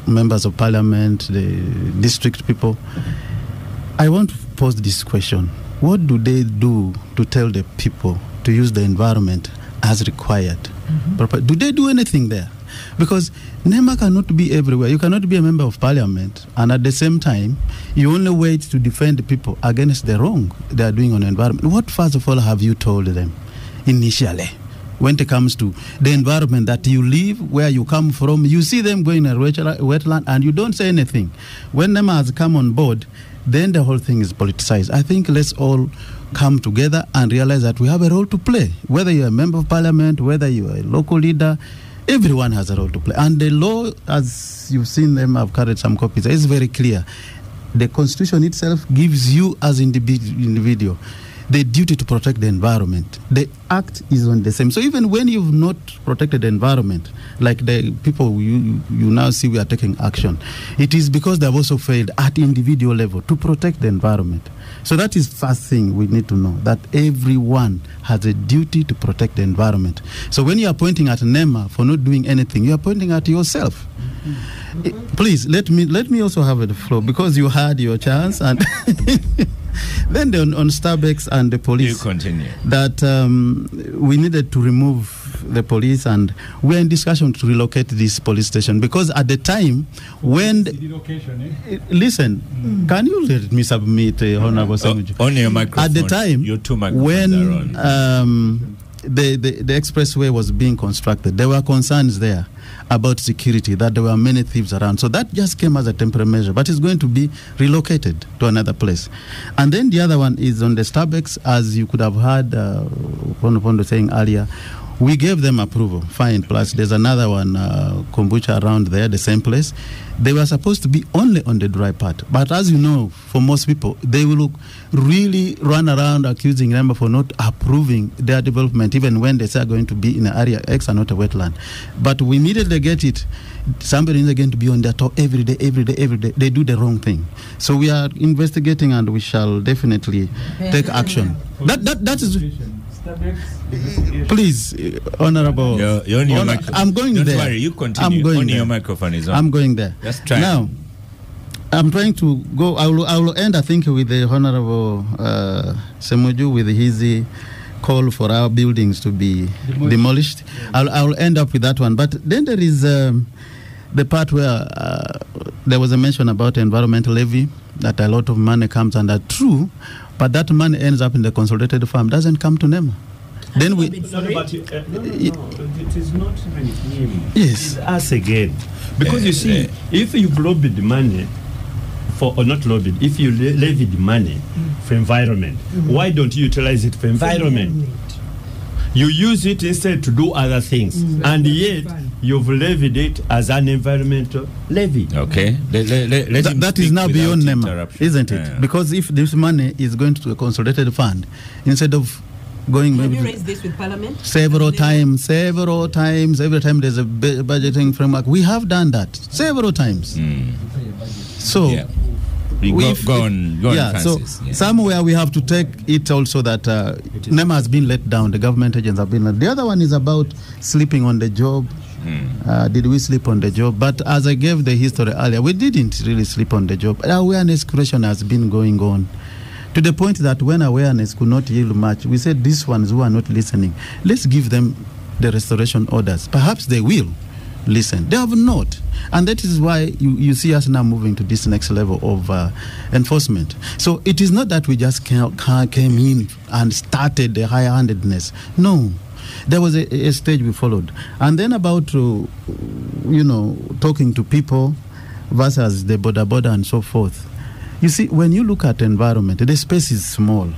members of parliament, the district people, I want to pose this question. What do they do to tell the people to use the environment as required? Do they do anything there? Because NEMA cannot be everywhere. You cannot be a member of parliament and at the same time you only wait to defend the people against the wrong they are doing on the environment. What first of all have you told them initially? When it comes to the environment that you live, where you come from, you see them going in a wetland and you don't say anything. When NEMA has come on board, then the whole thing is politicized. I think let's all come together and realize that we have a role to play. Whether you're a member of parliament, whether you're a local leader, everyone has a role to play. And the law, as you've seen them, I've carried some copies, is very clear. The Constitution itself gives you as individual the duty to protect the environment. The act is on the same. So even when you've not protected the environment, like the people you now see we are taking action, it is because they have also failed at individual level to protect the environment. So that is first thing we need to know, that everyone has a duty to protect the environment. So when you are pointing at NEMA for not doing anything, you are pointing at yourself. Please, let me also have the floor, because you had your chance. And then on Starbucks and the police, you continue. That we needed to remove the police, and we're in discussion to relocate this police station, because at the time when listen, can you let me submit Honorable Ssemujju? On your microphone. At the time your two microphones when the expressway was being constructed, there were concerns there about security, that there were many thieves around. So that just came as a temporary measure, but it's going to be relocated to another place. And then the other one is on the Starbucks, as you could have heard Pondo saying earlier. We gave them approval, fine. Plus, there's another one, kombucha around there, the same place. They were supposed to be only on the dry part. But as you know, for most people, they will really run around accusing them for not approving their development, even when they say are going to be in an area X and not a wetland. But we immediately get it. Somebody is going to be on their top every day. They do the wrong thing. So we are investigating, and we shall definitely take action. That is... Please, Honorable. You're on your microphone. I'm going Don't there. Don't worry, you continue. I'm going on there. Your microphone is on. I'm going there. Just try. Now, I'm trying to go. I will end, I think, with the Honorable Ssemujju with his call for our buildings to be demolished. I will end up with that one. But then there is the part where there was a mention about environmental levy, that a lot of money comes under, true, but that money ends up in the consolidated farm, doesn't come to NEMA. Then we... it is not even him. Yes. It's us again. Because you see, if you've lobbied money for, or not lobbied, if you levied money for environment, why don't you utilize it for environment? You use it instead to do other things, and yet you've levied it as an environmental levy. Okay, that is now beyond NEMA, isn't it? Yeah. Because if this money is going to a consolidated fund, instead of going Have maybe you raised this with Parliament? several times, every time there's a budgeting framework, we have done that several times. So. Yeah. Go on, Francis. So somewhere we have to take it also that NEMA has been let down, the government agents have been let down. The other one is about sleeping on the job. Did we sleep on the job? But as I gave the history earlier, we didn't really sleep on the job. Awareness creation has been going on to the point that when awareness could not yield much, we said these ones who are not listening, let's give them the restoration orders. Perhaps they will listen. They have not. And that is why you see us now moving to this next level of enforcement. So it is not that we just came in and started the high-handedness. No. There was a stage we followed. And then about, talking to people versus the border and so forth. You see, when you look at environment, the space is small.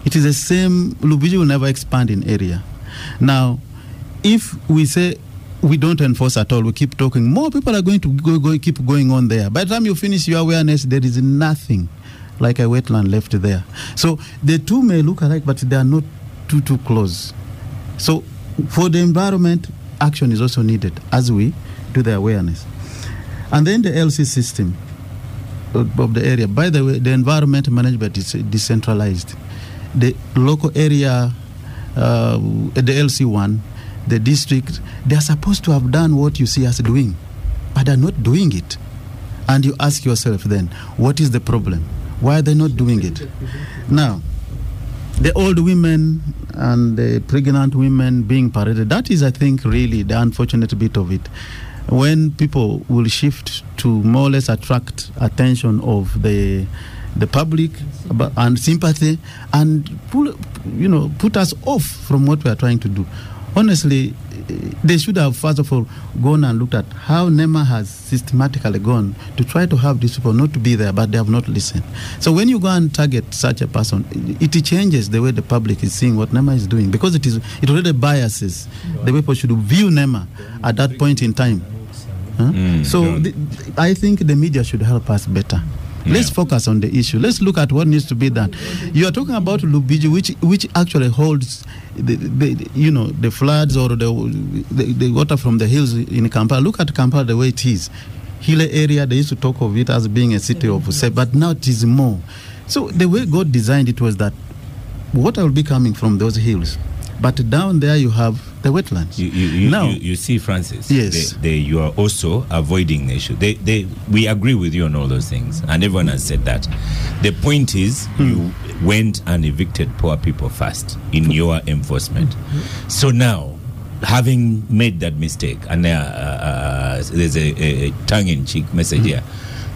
It is the same. Lubiji will never expand in area. Now, if we say we don't enforce at all, we keep talking, more people are going to keep going on there. By the time you finish your awareness, there is nothing like a wetland left there. So the two may look alike, but they are not too close. So for the environment, action is also needed as we do the awareness. And then the LC system of the area. By the way, the environment management is decentralized. The local area, the LC1, the district, they are supposed to have done what you see us doing, but they are not doing it. And you ask yourself then, what is the problem? Why are they not doing it? Now, the old women and the pregnant women being paraded, that is, I think, really the unfortunate bit of it. When people will shift to more or less attract attention of the public and sympathy and put us off from what we are trying to do. Honestly, they should have first of all gone and looked at how NEMA has systematically gone to try to have these people not to be there, but they have not listened. So when you go and target such a person, it changes the way the public is seeing what NEMA is doing, because it already biases the way people should view NEMA at that point in time. I think the media should help us better. Let's focus on the issue. Let's look at what needs to be done. You are talking about Lubiji, which actually holds the floods or the water from the hills in Kampala. Look at Kampala the way it is. Hill area, they used to talk of it as being a city of safe, but now it is more. So the way God designed it was that water will be coming from those hills, but down there you have the wetlands. You see, Francis, yes, you are also avoiding the issue. We agree with you on all those things, and everyone has said that. The point is, you went and evicted poor people first in your enforcement. So now, having made that mistake, and there's a tongue-in-cheek message here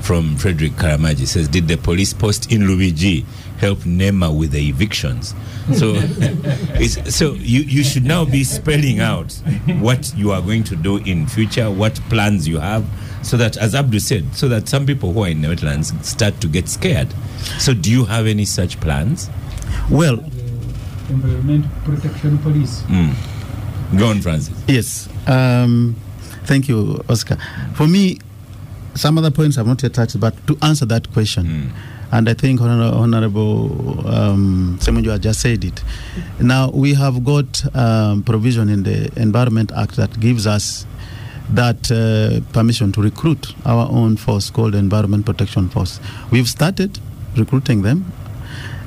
from Frederick Karamaji, says, did the police post in Lubiji help NEMA with the evictions? So you should now be spelling out what you are going to do in future, what plans you have, so that, as Abdu said, so that some people who are in the wetlands start to get scared. So do you have any such plans? Well, Environment Protection Police. Go on, Francis. Yes. Thank you, Oscar. For me, some other points I've not yet touched, but to answer that question, and I think Honorable Ssemujju just said it. Now, we have got provision in the Environment Act that gives us that permission to recruit our own force called Environment Protection Force. We've started recruiting them.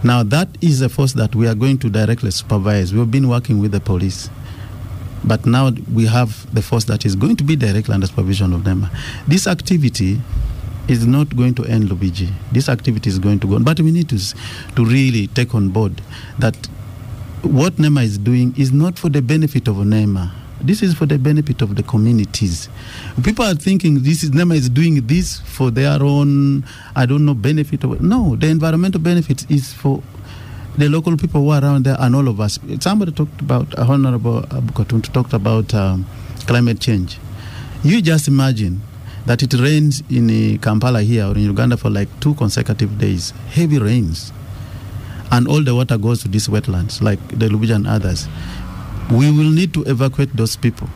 Now, that is a force that we are going to directly supervise. We've been working with the police, but now we have the force that is going to be directly under supervision of NEMA. This activity is not going to end Lubiji. This activity is going to go on, but we need to really take on board that what NEMA is doing is not for the benefit of NEMA. This is for the benefit of the communities. People are thinking NEMA is doing this for their own, benefit. No, the environmental benefit is for the local people who are around there and all of us. Somebody talked about, Honorable Abukatuntu talked about climate change. You just imagine that it rains in Kampala here or in Uganda for like 2 consecutive days, heavy rains, and all the water goes to these wetlands like the Lubija and others. We will need to evacuate those people.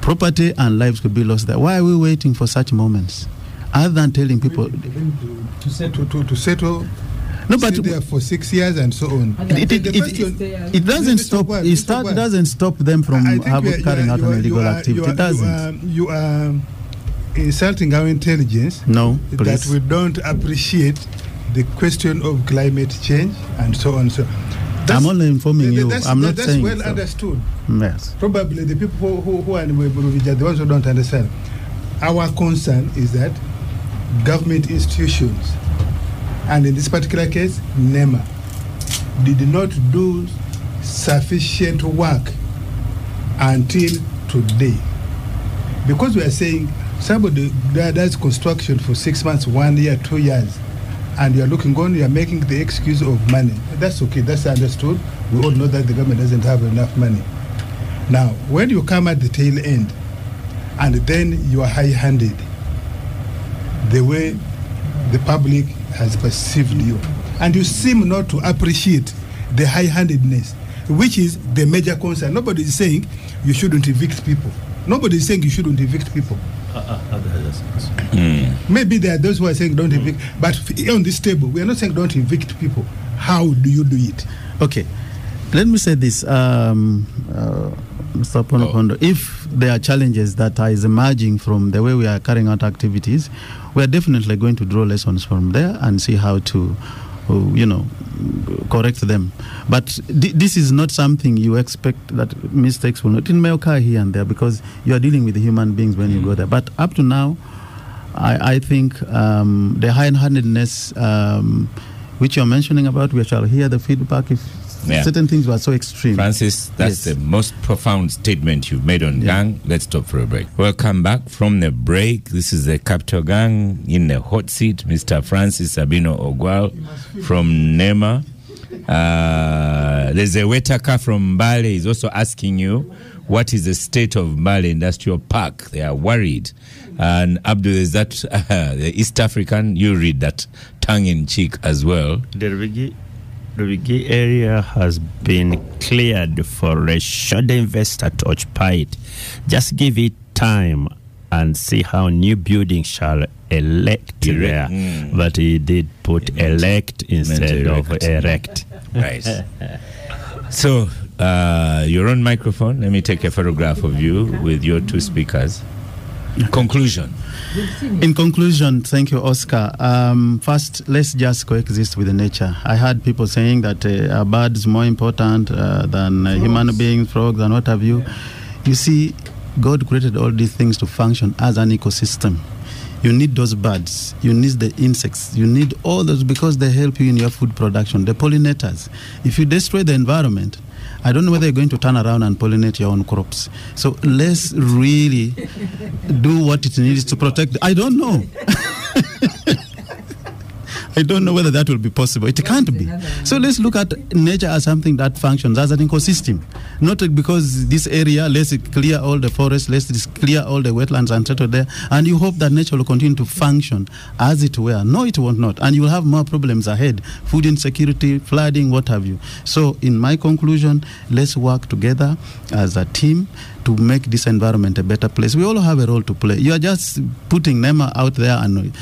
Property and lives could be lost there. Why are we waiting for such moments? Other than telling people to settle. No, but there for 6 years and so on. It doesn't stop. It doesn't stop them from carrying out an illegal activity. It doesn't. You are insulting our intelligence. No, please. That we don't appreciate the question of climate change and so on. So I'm only informing you. I'm not saying that's well so. understood. Yes. Probably the people who are the ones who don't understand. Our concern is that government institutions, and in this particular case, NEMA, did not do sufficient work until today. Because we are saying somebody does construction for 6 months, 1 year, 2 years, and you are looking on, you are making the excuse of money. That's okay, that's understood. We all know that the government doesn't have enough money. Now, when you come at the tail end, and then you are high-handed, the way the public has perceived you, and you seem not to appreciate the high-handedness, which is the major concern. Nobody is saying you shouldn't evict people. Nobody is saying you shouldn't evict people. Maybe there are those who are saying don't evict, but on this table, we are not saying don't evict people. How do you do it? Okay, let me say this, Mr. Ponopondo. If there are challenges that are emerging from the way we are carrying out activities, we are definitely going to draw lessons from there and see how to, correct them. But this is not something you expect that mistakes will not. It may occur here and there because you are dealing with human beings when you go there. But up to now, I think the high-handedness which you're mentioning about, we shall hear the feedback if certain things were so extreme. Francis, that's the most profound statement you've made on gang. Let's stop for a break. Welcome back from the break. This is the Capital Gang in the hot seat. Mr. Francis Sabino Ogwal from NEMA. There's a Wetaka from Mbale. He's also asking you, what is the state of Mbale Industrial Park? They are worried. And Abdul, is that the East African? You read that tongue-in-cheek as well. The Rigi area has been cleared for a shadow investor to occupy it. Just give it time and see how new buildings shall elect there. But he did put elect instead of erect. Right. So, you're on microphone. Let me take a photograph of you with your 2 speakers. Conclusion. In conclusion, thank you, Oscar. First, let's just coexist with nature. I heard people saying that a bird is more important than human beings, frogs, and what have you. You see, God created all these things to function as an ecosystem. You need those birds, you need the insects, you need all those because they help you in your food production, the pollinators. If you destroy the environment, I don't know whether you're going to turn around and pollinate your own crops. So let's really do what it needs to protect. I don't know. I don't know whether that will be possible. It can't be. So let's look at nature as something that functions as an ecosystem. Not because this area, let's clear all the forests, let's clear all the wetlands and settle there, and you hope that nature will continue to function as it were. No, it won't not. And you will have more problems ahead. Food insecurity, flooding, what have you. So in my conclusion, let's work together as a team to make this environment a better place. We all have a role to play. You are just putting NEMA out there and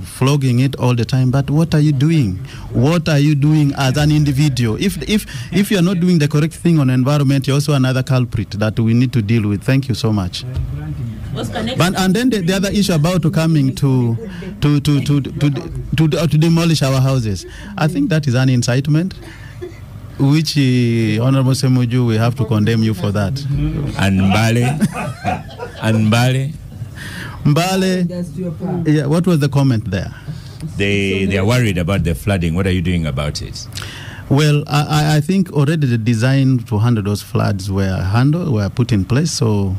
flogging it all the time. But what are you doing? What are you doing as an individual? If you are not doing the correct thing on environment, you're also another culprit that we need to deal with. Thank you so much. And then the other issue about coming to demolish our houses. I think that is an incitement, which Honorable Ssemujju, we have to condemn you for that. And Mbale, yeah, what was the comment there? They are worried about the flooding. What are you doing about it? Well, I think already the design to handle those floods were put in place, so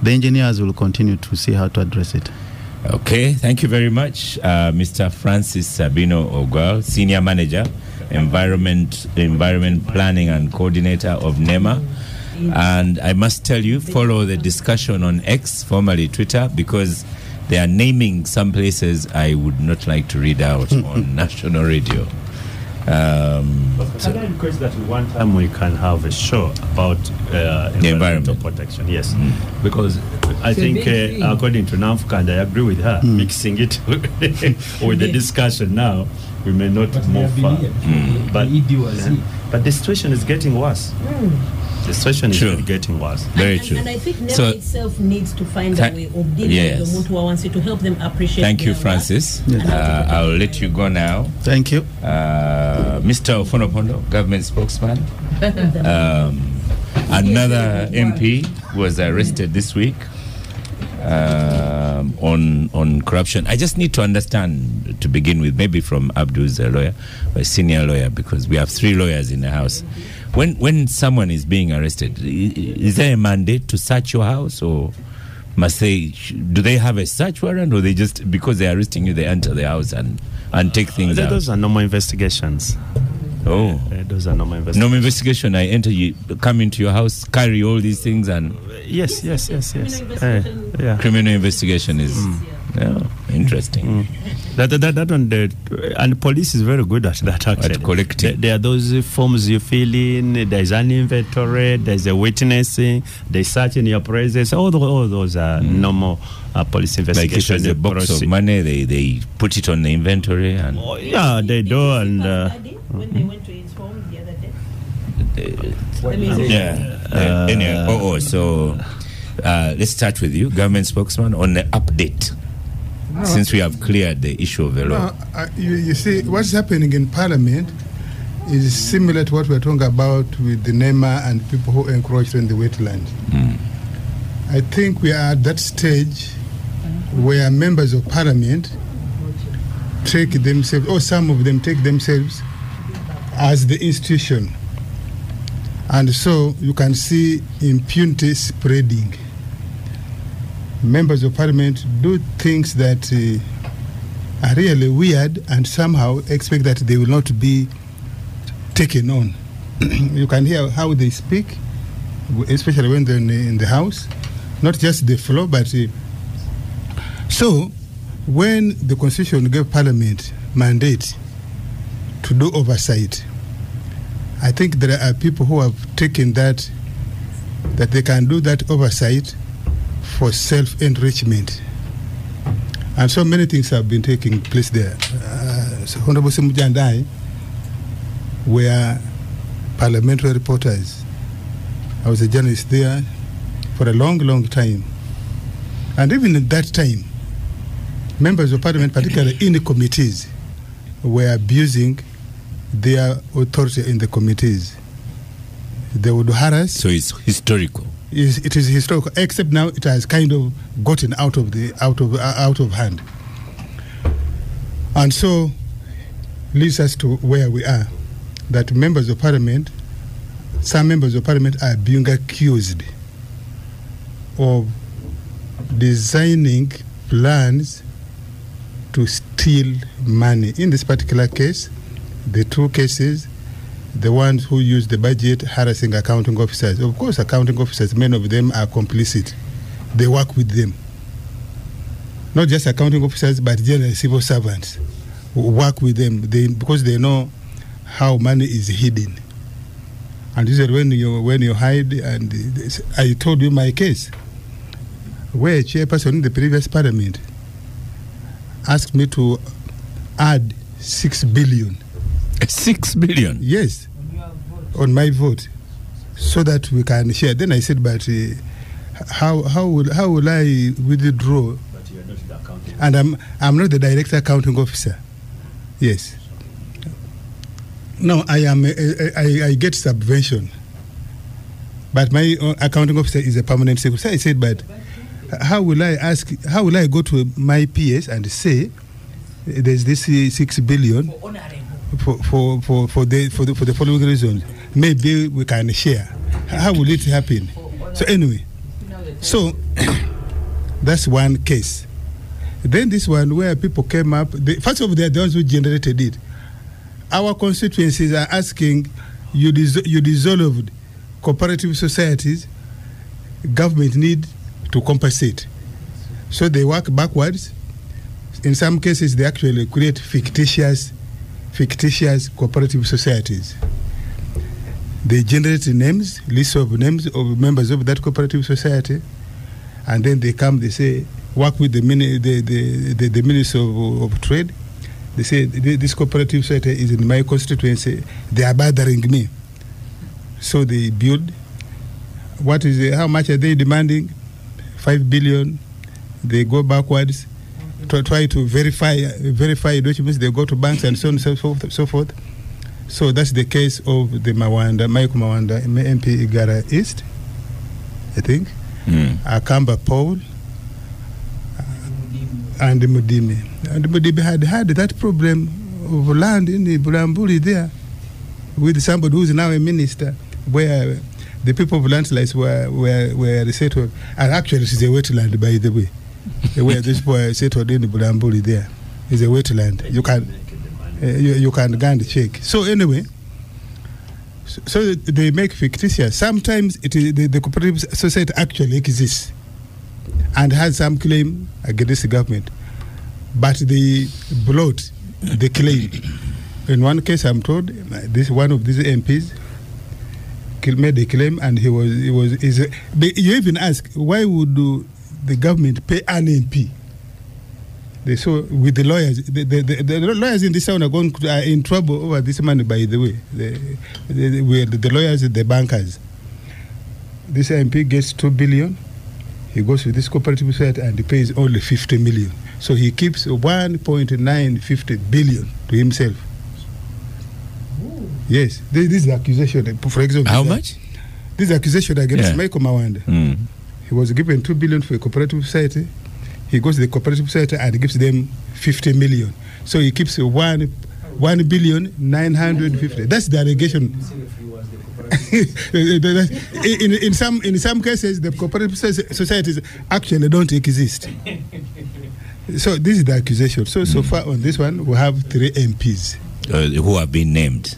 the engineers will continue to see how to address it. Okay, thank you very much, Mr. Francis Sabino Ogwal, Senior Manager, Environment Planning and Coordinator of NEMA. And I must tell you, follow the discussion on X, formerly Twitter, because they are naming some places I would not like to read out on national radio. Can I request that one time we can have a show about environmental protection? Yes, because I think according to Namfuka, and I agree with her, mixing it with the discussion now, we may not move far. But the situation is getting worse. The situation is getting worse. Very true. And I think NEMA itself needs to find a way of dealing with the Mutuawansi to help them appreciate. Thank you, Francis. I'll let you go now. Thank you. Mr. Ofonopondo, government spokesman. Another MP was arrested this week on corruption. I just need to understand, to begin with, maybe from Abdul's lawyer, a senior lawyer, because we have 3 lawyers in the house. When someone is being arrested, is there a mandate to search your house, or must they? Do they have a search warrant, or they just, because they are arresting you, they enter the house and take things out? Those are normal investigations. Oh, those are normal investigations. Normal investigation. I enter, you come into your house, carry all these things, and yes. Criminal investigation is interesting. That one, and police is very good at that. Actually, at collecting. There are those forms you fill in. There is an inventory. There is a witnessing. They search in your presence. All those are normal police investigations. Like if there's a box of money, they put it on the inventory, and they do. And when they went to his home the other day. Anyway, so let's start with you, government spokesman, on the update. Since we have cleared the issue of the law. You see, what's happening in Parliament is similar to what we're talking about with the NEMA and people who encroach on the wetland. I think we are at that stage where members of Parliament take themselves, or some of them take themselves as the institution. And so you can see impunity spreading. Members of Parliament do things that are really weird and somehow expect that they will not be taken on. You can hear how they speak, especially when they're in the House, not just the floor, but so when the Constitution gave Parliament mandate to do oversight, I think there are people who have taken that they can do that oversight for self-enrichment. And so many things have been taking place there. So Hon Ssemujju and I were parliamentary reporters. I was a journalist there for a long, long time. And even at that time, members of Parliament, particularly in the committees, were abusing their authority in the committees. They would harass. So it's historical. It is historical, except now it has kind of gotten out of hand, and so leads us to where we are. That members of Parliament, some members of Parliament, are being accused of designing plans to steal money. In this particular case, the 2 cases. The ones who use the budget harassing accounting officers. Of course, accounting officers, many of them are complicit. They work with them. Not just accounting officers, but general civil servants who work with them because they know how money is hidden. And usually when you hide, and I told you my case, where a chairperson in the previous Parliament asked me to add 6 billion. 6 billion? Yes, on my vote, so that we can share. Then I said, but how will I withdraw? But you are not the accounting. And I'm not the director accounting officer. Yes. No, I am. I get subvention, but my accounting officer is a permanent secretary. So I said, but how will I go to my PS and say there's this 6 billion for the following reasons. Maybe we can share. How will it happen? So anyway, so that's one case. Then this one where people came up. First of all, they are the ones who generated it. Our constituencies are asking you dissolved cooperative societies. Government need to compensate. So they work backwards. In some cases, they actually create fictitious cooperative societies. They generate names, lists of names of members of that cooperative society, and then they come. They say, work with the Minister of Trade. They say this cooperative society is in my constituency. They are bothering me. So they build. How much are they demanding? 5 billion. They go backwards to try to verify documents. They go to banks and so on and so forth. So that's the case of the Michael Mawanda MP Igara East, I think. Akamba Paul and Mudimi. And Mudimi had that problem of land in the Bulambuli there with somebody who is now a minister, where the people of landslides were settled. And actually, it is a wetland, by the way. Where this boy settled in the Bulambuli there is a wetland. You can go and check. So anyway, so they make fictitious. Sometimes it is the cooperative society actually exists and has some claim against the government, but they bloat the claim. In one case, I'm told one of these MPs made a claim, and you even ask, why would the government pay an MP? They saw with the lawyers, the lawyers in this town are in trouble over this money, by the way. The lawyers, the bankers. This MP gets 2 billion. He goes to this cooperative society and he pays only 50 million. So he keeps 1.950 billion to himself. Ooh. Yes, this is the accusation. For example, how much? This accusation against Michael Mawanda. He was given 2 billion for a cooperative society. He goes to the cooperative society and gives them 50 million. So he keeps 1,950,000. That's the allegation. in some cases, the cooperative societies actually don't exist. So this is the accusation. So far on this one, we have 3 MPs who have been named.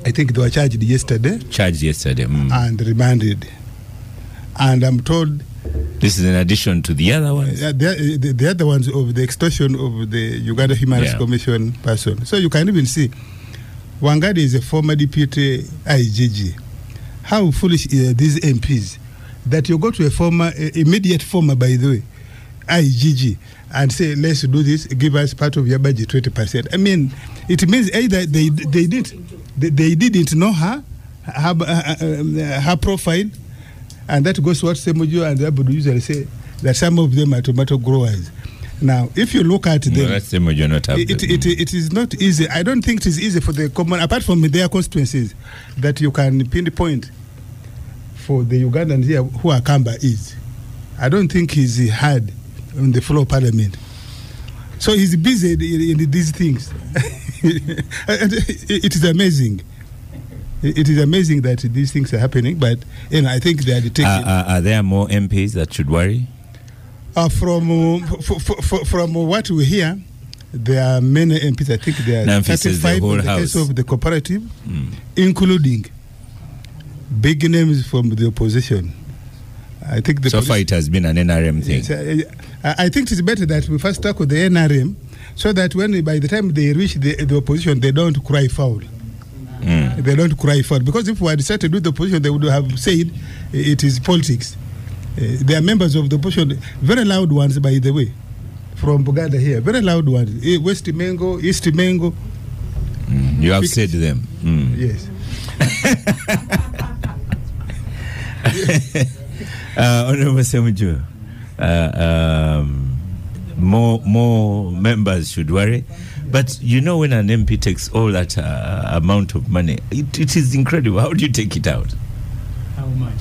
I think they were charged yesterday. And remanded. And I'm told this is in addition to the other ones. The other ones of the extortion of the Uganda Human Rights Commission person. So you can even see, Wangari is a former deputy IGG. How foolish are these MPs that you go to a immediate former, by the way, IGG, and say, let's do this, give us part of your budget, 20%. I mean, it means either they didn't know her profile, and that goes to what Ssemujju and the Abudu usually say, that some of them are tomato growers. Now, if you look at them, it is not easy. I don't think it is easy for the common, apart from their constituencies, that you can pinpoint for the Ugandans here who Akamba is. I don't think he's hard on the floor of parliament. So he's busy in these things. It is amazing. It is amazing that these things are happening, but I think they are detecting. Are there more MPs that should worry? From what we hear, there are many MPs. I think there are 35 in the case of the cooperative, including big names from the opposition. I think so far it has been an NRM thing. I think it's better that we first tackle the NRM, so that by the time they reach the opposition, they don't cry foul. They don't cry foul, because if we had started with the opposition, they would have said it is politics. They are members of the opposition, very loud ones, by the way, from Buganda here, very loud ones. West Mengo, East Mengo. You have said them. Yes. Honorable Ssemujju, more members should worry. But you know, when an MP takes all that amount of money, it is incredible. How do you take it out? How much?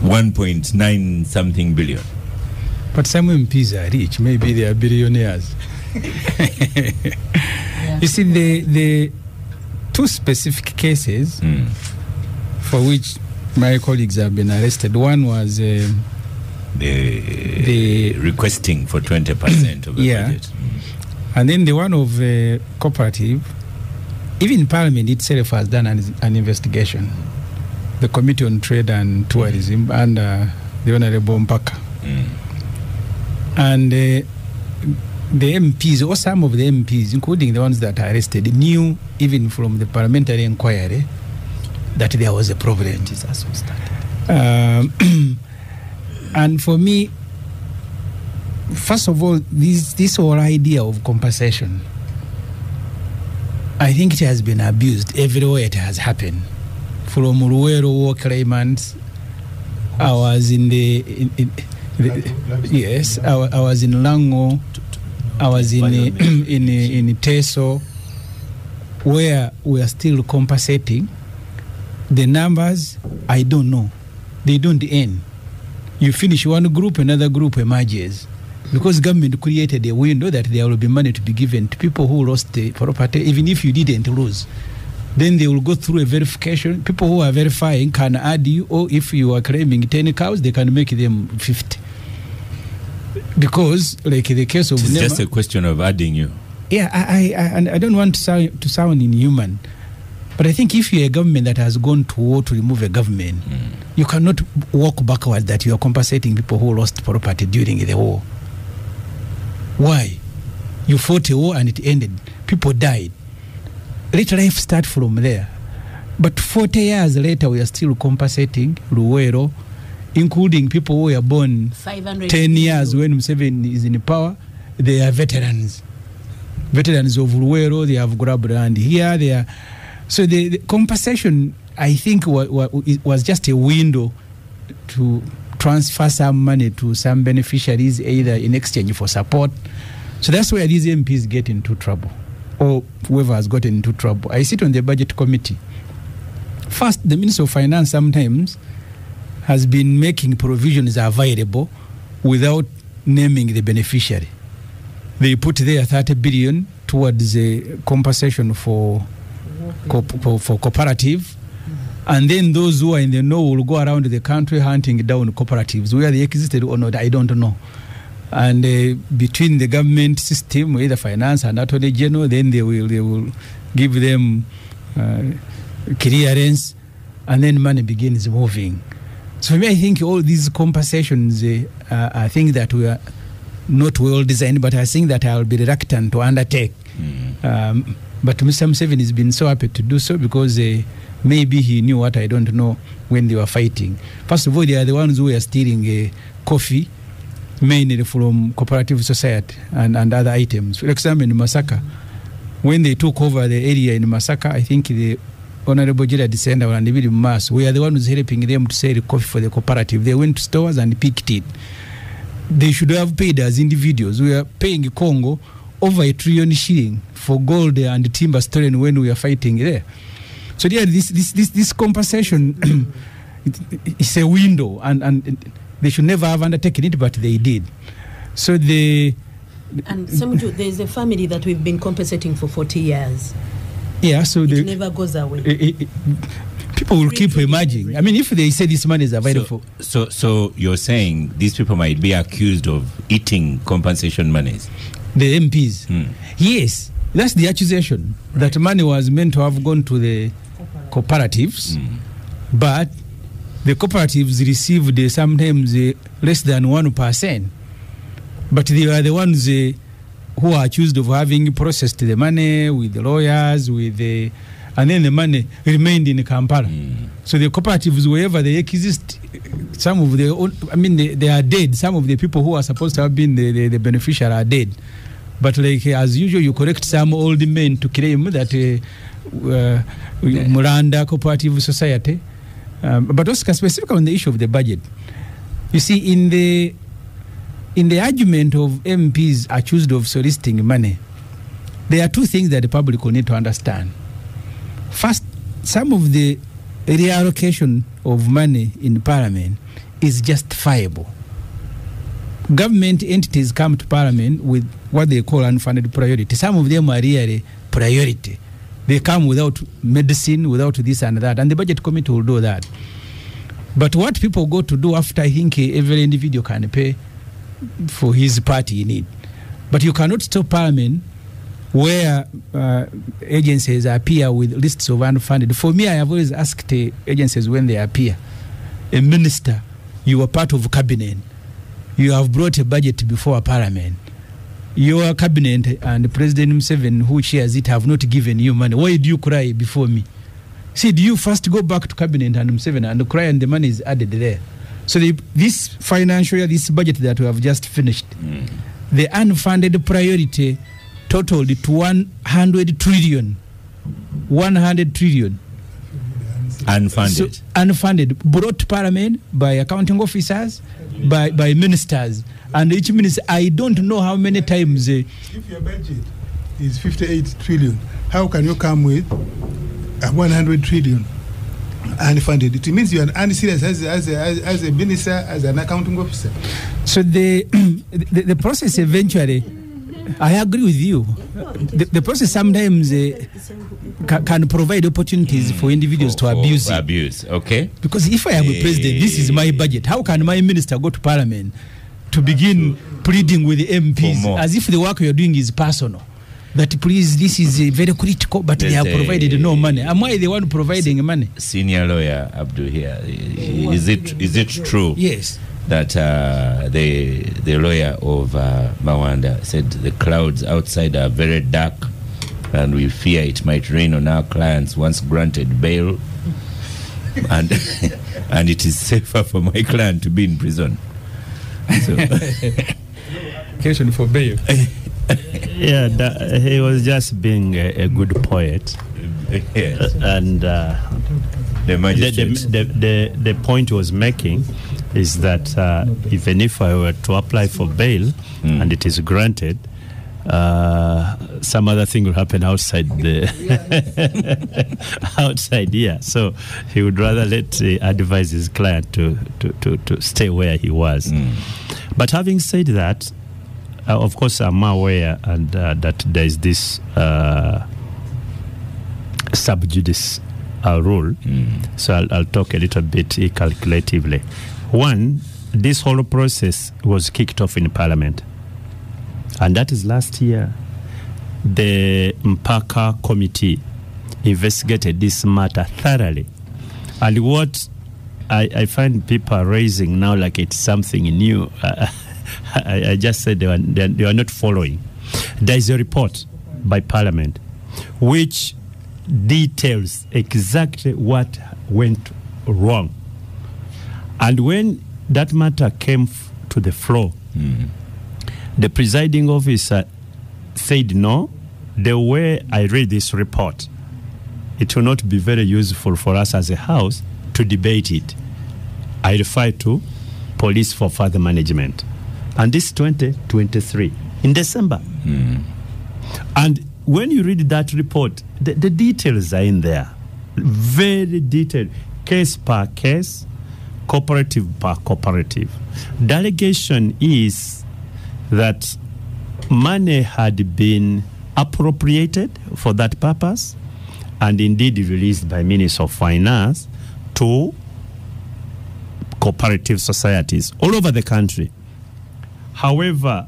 1.9 something billion. But some MPs are rich. Maybe they are billionaires. You see, two specific cases for which my colleagues have been arrested. One was the requesting for 20% of the budget. And then the one of cooperative, even Parliament itself has done an investigation. The Committee on Trade and Tourism under the Honorable Masaka. And the MPs, or some of the MPs, including the ones that are arrested, knew even from the parliamentary inquiry that there was a problem. And for me, first of all, this whole idea of compensation, I think it has been abused everywhere it has happened. From Luwero war claimants, I was in yes, I was in Lango, I was in Teso, where we are still compensating. The numbers, I don't know. They don't end. You finish one group, another group emerges. Because government created a window that there will be money to be given to people who lost the property, even if you didn't lose. Then they will go through a verification. People who are verifying can add you, or if you are claiming 10 cows, they can make them 50. Because, like in the case of... It's just a question of adding you. Yeah, I don't want to sound inhuman, but I think if you're a government that has gone to war to remove a government, you cannot walk backward that you are compensating people who lost property during the war. Why? You fought a war and it ended. People died. Let life start from there. But 40 years later, we are still compensating Luwero, including people who were born 10 years when Museveni is in power. They are veterans. Veterans of Luwero, they have grabbed land here, they are. So the compensation, I think, was just a window to transfer some money to some beneficiaries, either in exchange for support. So that's where these MPs get into trouble, or whoever has gotten into trouble. I sit on the budget committee. First, the Minister of Finance sometimes has been making provisions available without naming the beneficiary. They put there 30 billion towards the compensation for cooperative. And then those who are in the know will go around the country hunting down cooperatives. Whether they existed or not, I don't know. And between the government system, either finance and attorney general, then they will give them clearance, and then money begins moving. So for me, I think all these compensations, I think that we are not well designed, but I think that I will be reluctant to undertake. But Mr. Museveni has been so happy to do so because maybe he knew what I don't know when they were fighting. First of all, they are the ones who were stealing coffee, mainly from cooperative society and other items. For example, in Masaka, when they took over the area in Masaka, I think the Honorable Jira Descender and the Mass, we are the ones helping them to sell coffee for the cooperative. They went to stores and picked it. They should have paid as individuals. We are paying Congo over 1 trillion shilling for gold and timber stolen when we are fighting there. So yeah, this compensation is a window, and they should never have undertaken it, but they did. So and Ssemujju, there's a family that we've been compensating for 40 years. Yeah, so it never goes away. People will keep emerging. I mean, if they say this money is available. So you're saying these people might be accused of eating compensation monies? The MPs. Yes, that's the accusation, right. That money was meant to have gone to the cooperatives, but the cooperatives received sometimes less than 1%. But they are the ones who are accused of having processed the money with the lawyers, and then the money remained in Kampala. So the cooperatives, wherever they exist, some of they are dead. Some of the people who are supposed to have been the beneficiary are dead. But like as usual, you correct some old men to claim that Muranda Cooperative Society. But also specifically on the issue of the budget. You see, in the argument of MPs accused of soliciting money, there are two things that the public will need to understand. First, some of the reallocation of money in Parliament is justifiable. Government entities come to Parliament with what they call unfunded priority. Some of them are really priority. They come without medicine, without this and that, and the budget committee will do that. But what people go to do after, I think every individual can pay for his party in it. But you cannot stop Parliament where agencies appear with lists of unfunded. For me, I have always asked agencies when they appear, a minister, you are part of cabinet, you have brought a budget before Parliament. Your cabinet and President Museveni, who chairs it, have not given you money. Why do you cry before me? See, do you first go back to cabinet and Museveni and cry, and the money is added there? So this financial year, this budget that we have just finished, the unfunded priority totaled to 100 trillion. 100 trillion. Unfunded. So, unfunded, brought to Parliament by accounting officers, by ministers. And each minister, I don't know how many times. If your budget is 58 trillion, how can you come with 100 trillion unfunded? It means you are unserious as a minister, as an accounting officer. So the process eventually, I agree with you. The process sometimes can provide opportunities for individuals to abuse it. Abuse, okay. Because if I am a president, this is my budget. How can my minister go to Parliament to begin pleading with the MPs as if the work you're doing is personal? That please, this is very critical, but they have provided no money. Am I the one providing money? Senior lawyer Abdul here. Is it true? Yes. That the lawyer of Mawanda said the clouds outside are very dark, and we fear it might rain on our clients once granted bail, and and it is safer for my client to be in prison. So, question for bail. Yeah, he was just being a good poet. Yes. And the point he was making is that even if I were to apply for bail and it is granted, some other thing will happen outside outside here. So he would rather advise his client to stay where he was. But having said that, of course, I'm aware and that there is this sub judice rule. So I'll talk a little bit calculatively. One, this whole process was kicked off in Parliament. And that is last year. The Mpuuga committee investigated this matter thoroughly. And what I find people are raising now like it's something new, I just said they are not following. There is a report by Parliament which details exactly what went wrong. And when that matter came to the floor, the presiding officer said, no, the way I read this report, it will not be very useful for us as a house to debate it. I refer to police for further management. And this 2023, in December. And when you read that report, the details are in there. Very detailed. Case per case, cooperative per cooperative. The allegation is that money had been appropriated for that purpose and indeed released by Minister of Finance to cooperative societies all over the country. However,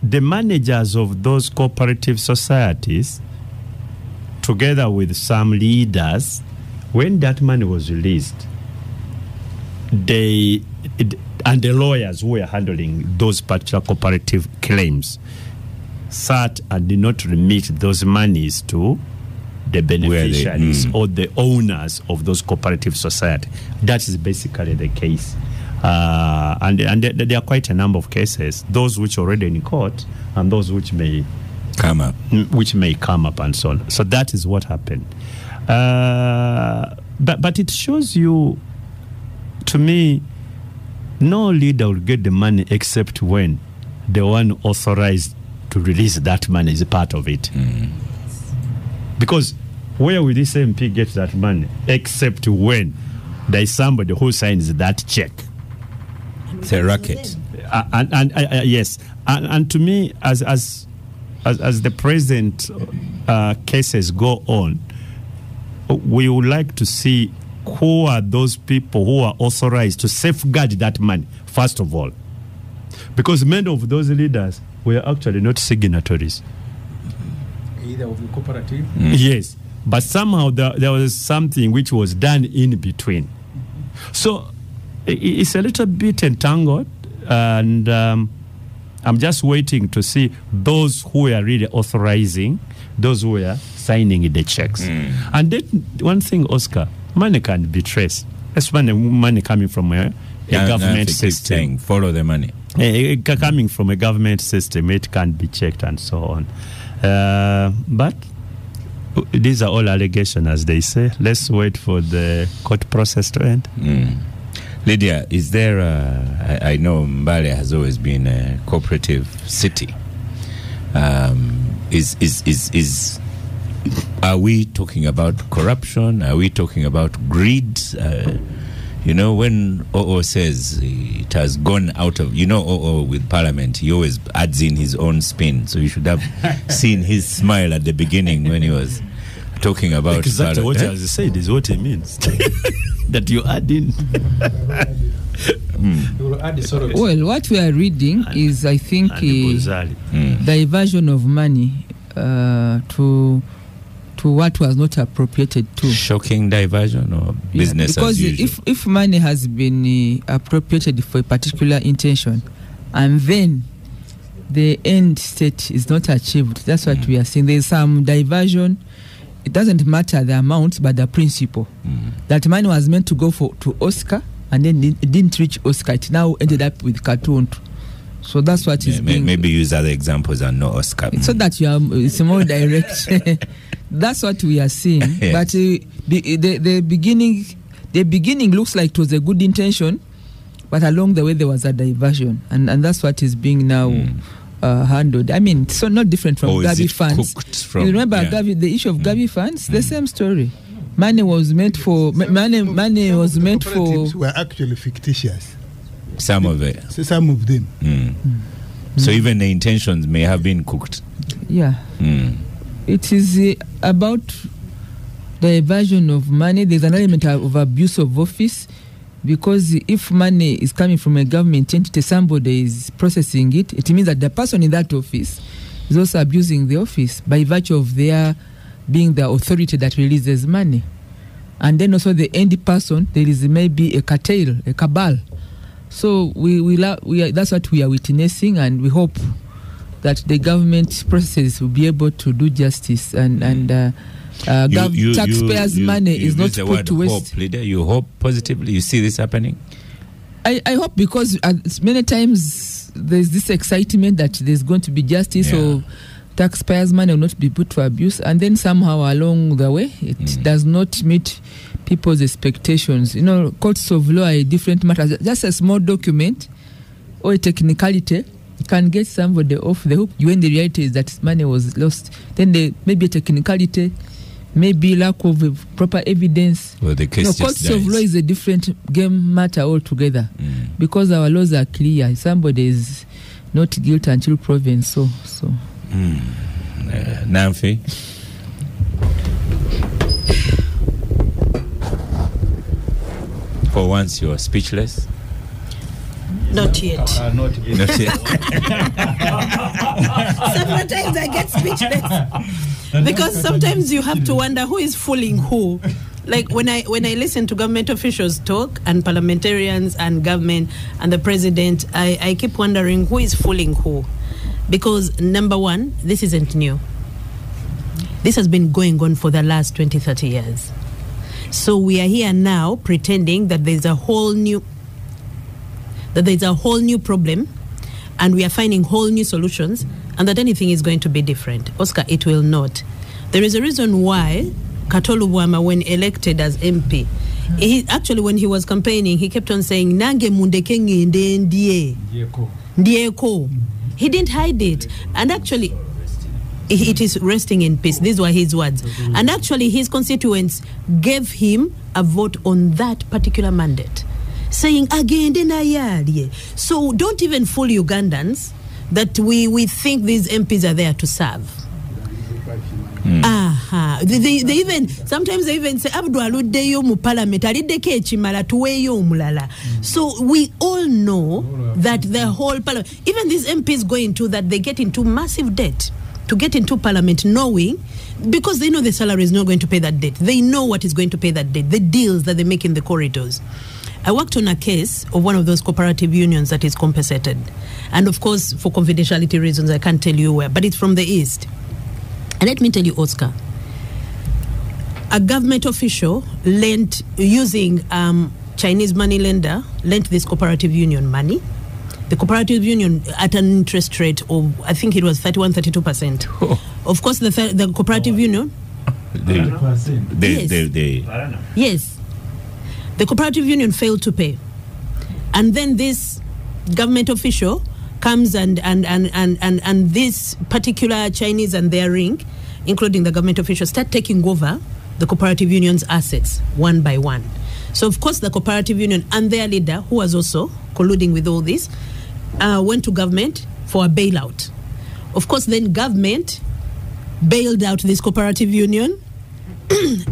the managers of those cooperative societies, together with some leaders, when that money was released, and the lawyers who were handling those particular cooperative claims sat and did not remit those monies to the beneficiaries or the owners of those cooperative societies. That is basically the case. And there are quite a number of cases, those which are already in court and those which may come up, and so on. So that is what happened. But it shows you, to me, no leader will get the money except when the one authorized to release that money is a part of it. Because where will this MP get that money except when there is somebody who signs that check? It's a racket. Yes. And to me, as the present cases go on, we would like to see who are those people who are authorized to safeguard that money, first of all. Because many of those leaders were actually not signatories. Either of the cooperative? Yes, but somehow there was something which was done in between. So it's a little bit entangled, and I'm just waiting to see those who are really authorizing, those who are signing the checks. And then one thing, Oscar, money can be traced. That's money coming from a government system. Follow the money. Coming from a government system, it can be checked and so on. But these are all allegations, as they say. Let's wait for the court process to end. Lydia, is there I know Mbale has always been a cooperative city. Are we talking about corruption? Are we talking about greed? When OO says it has gone out of, OO with Parliament, he always adds in his own spin. So you should have seen his smile at the beginning when he was talking about exactly what I said is what he means. That you add in. Well, what we are reading is, I think, diversion of money to what was not appropriated to. Shocking diversion or business because as usual? If money has been appropriated for a particular intention and then the end state is not achieved, that's what we are seeing. There is some diversion. It doesn't matter the amount, but the principle. That money was meant to go to Oscar, and then it didn't reach Oscar. It now ended up with Katuntu. So that's what is being... Maybe use other examples and not Oscar. So that it's more direct. That's what we are seeing. Yes. But the beginning looks like it was a good intention, but along the way there was a diversion. And that's what is being now... handled. I mean, so not different from Gavi funds. You remember Gavi, the issue of Gavi funds? The same story. Money was meant for money was meant for. Were actually fictitious. Some of it. Some of them. So even the intentions may have been cooked. Yeah. It is about the evasion of money. There's an element of abuse of office. Because if money is coming from a government entity, somebody is processing it, it means that the person in that office is also abusing the office by virtue of their being the authority that releases money. And then also the end person, there is maybe a cartel, a cabal. So we that's what we are witnessing, and we hope that the government processes will be able to do justice and taxpayers' money is not put to waste. You hope positively? You see this happening? I hope, because many times there's this excitement that there's going to be justice, or taxpayers' money will not be put to abuse, and then somehow along the way it does not meet people's expectations. Courts of law are a different matter. Just a small document or a technicality can get somebody off the hook when the reality is that money was lost. Then there may be a technicality, maybe lack of proper evidence. Well, the case courts of law is a different game matter altogether, because our laws are clear. Somebody is not guilty until proven so. Namfi? For once you are speechless? Not yet. Not yet. Sometimes I get speechless because sometimes you have to wonder who is fooling who. Like when I listen to government officials talk, and parliamentarians and government and the president, I keep wondering who is fooling who. Because number one, this isn't new. This has been going on for the last 20, 30 years. So we are here now pretending that there's a whole new problem, and we are finding whole new solutions, and that anything is going to be different. Oscar, it will not. There is a reason why Katolu Bwama, when elected as MP, he actually, when he was campaigning, he kept on saying, Nange mundekenge ndieko. He didn't hide it. And actually, it is resting in peace. These were his words. And actually, his constituents gave him a vote on that particular mandate, saying, so don't even fool Ugandans that we think these MPs are there to serve. They even sometimes they even say Abdu aluddeyo mu parliament aliddeko ekimala tuweeyo omulala. So we all know that the whole parliament, even these MPs go into that, they get into massive debt to get into parliament, knowing, because they know the salary is not going to pay that debt. They know what is going to pay that debt, the deals that they make in the corridors. I worked on a case of one of those cooperative unions that is compensated. And of course, for confidentiality reasons, I can't tell you where, but it's from the East. And let me tell you, Oscar, a government official lent, using Chinese money lender, lent this cooperative union money. The cooperative union at an interest rate of, I think it was 31-32%. Oh. Of course, the cooperative union. Yes. The cooperative union failed to pay. And then this government official comes and this particular Chinese and their ring, including the government officials, start taking over the cooperative union's assets one by one. So, of course, the cooperative union and their leader, who was also colluding with all this, went to government for a bailout. Of course, then government bailed out this cooperative union.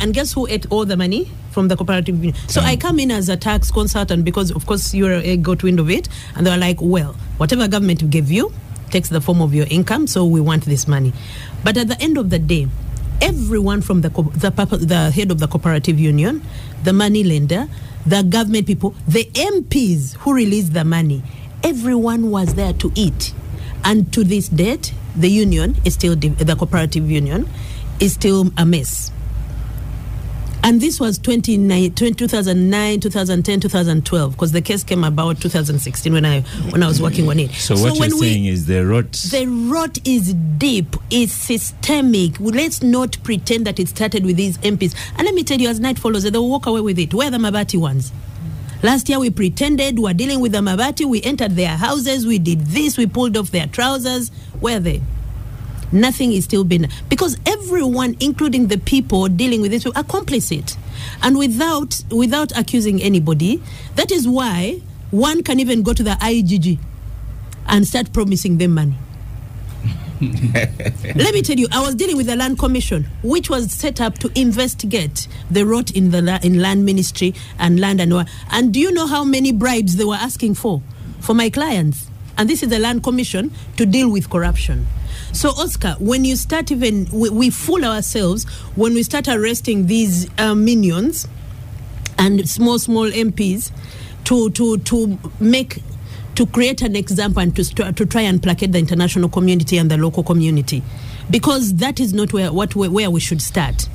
And guess who ate all the money from the cooperative union? So I come in as a tax consultant because, of course, you're a got wind of it. And they were like, well, whatever government gave you takes the form of your income, so we want this money. But at the end of the day, everyone from the head of the cooperative union, the money lender, the government people, the MPs who released the money, everyone was there to eat. And to this date, the union is still, the cooperative union is still a mess. And this was 2009, 2010, 2012, because the case came about 2016 when I was working on it. So what you're saying is the rot is deep, it's systemic. Let's not pretend that it started with these MPs. And let me tell you, as night follows, they'll walk away with it. Where are the Mabati ones? Last year we pretended we were dealing with the Mabati. We entered their houses. We did this. We pulled off their trousers. Where are they? Nothing is still been, because everyone, including the people dealing with this, are complicit. And without accusing anybody, that is why one can even go to the IGG and start promising them money. Let me tell you, I was dealing with the Land Commission, which was set up to investigate the rot in Land Ministry and Land and do you know how many bribes they were asking for my clients? And this is the Land Commission to deal with corruption. So, Oscar, when you start we fool ourselves when we start arresting these minions and small MPs to create an example and to try and placate the international community and the local community, because that is not where we should start.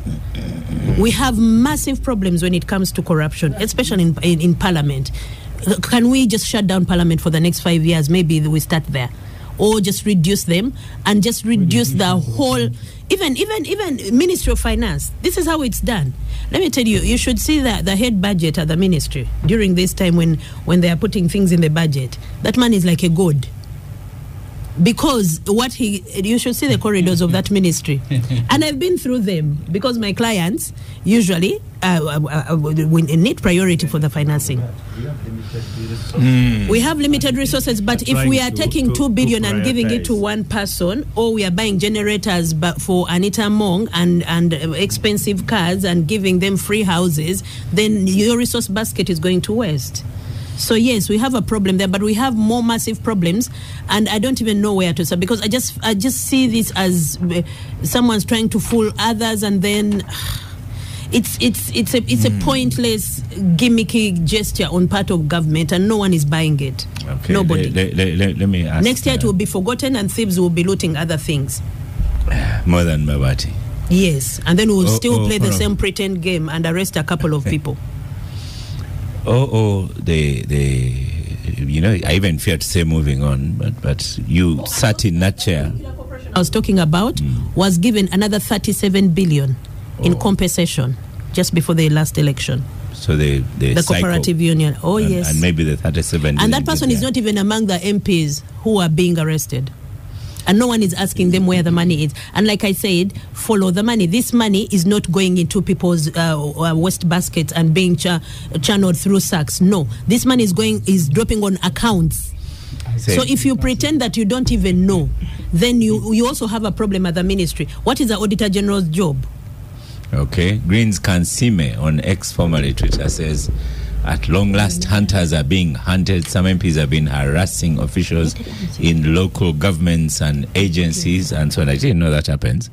We have massive problems when it comes to corruption, especially in Parliament. Can we just shut down Parliament for the next 5 years? Maybe we start there. Or just reduce them and just reduce the whole, even Ministry of Finance. This is how it's done. Let me tell you, you should see the head budget at the ministry during this time when they are putting things in the budget. That man is like a god. Because you should see the corridors of that ministry. And I've been through them because my clients usually need priority for the financing. We have limited resources, but if we are taking 2 billion and giving it to one person, or we are buying generators for Anita Mong and expensive cars and giving them free houses, then your resource basket is going to waste. So yes, we have a problem there, but we have more massive problems, and I don't even know where to start, because I just see this as someone's trying to fool others, and then it's a pointless, gimmicky gesture on part of government, and no one is buying it. Okay. Nobody. Let me ask. Next year it will be forgotten, and thieves will be looting other things. More than Mabati. Yes, and then we'll still play the same pretend game and arrest a couple of people. I even fear to say moving on, but you sat in that chair. I was talking about was given another 37 billion in compensation just before the last election. So the cooperative union. Oh, yes. And maybe the 37 and that person is not even among the MPs who are being arrested. And no one is asking them where the money is. And like I said, follow the money. This money is not going into people's waste baskets and being channeled through sacks. No, this money is dropping on accounts. So if you pretend that you don't even know, then you also have a problem at the ministry. What is the Auditor General's job? Okay. Greens Kansime on X, formerly Twitter, says, at long last, hunters are being hunted. Some MPs have been harassing officials in local governments and agencies and so on. I didn't know that happens.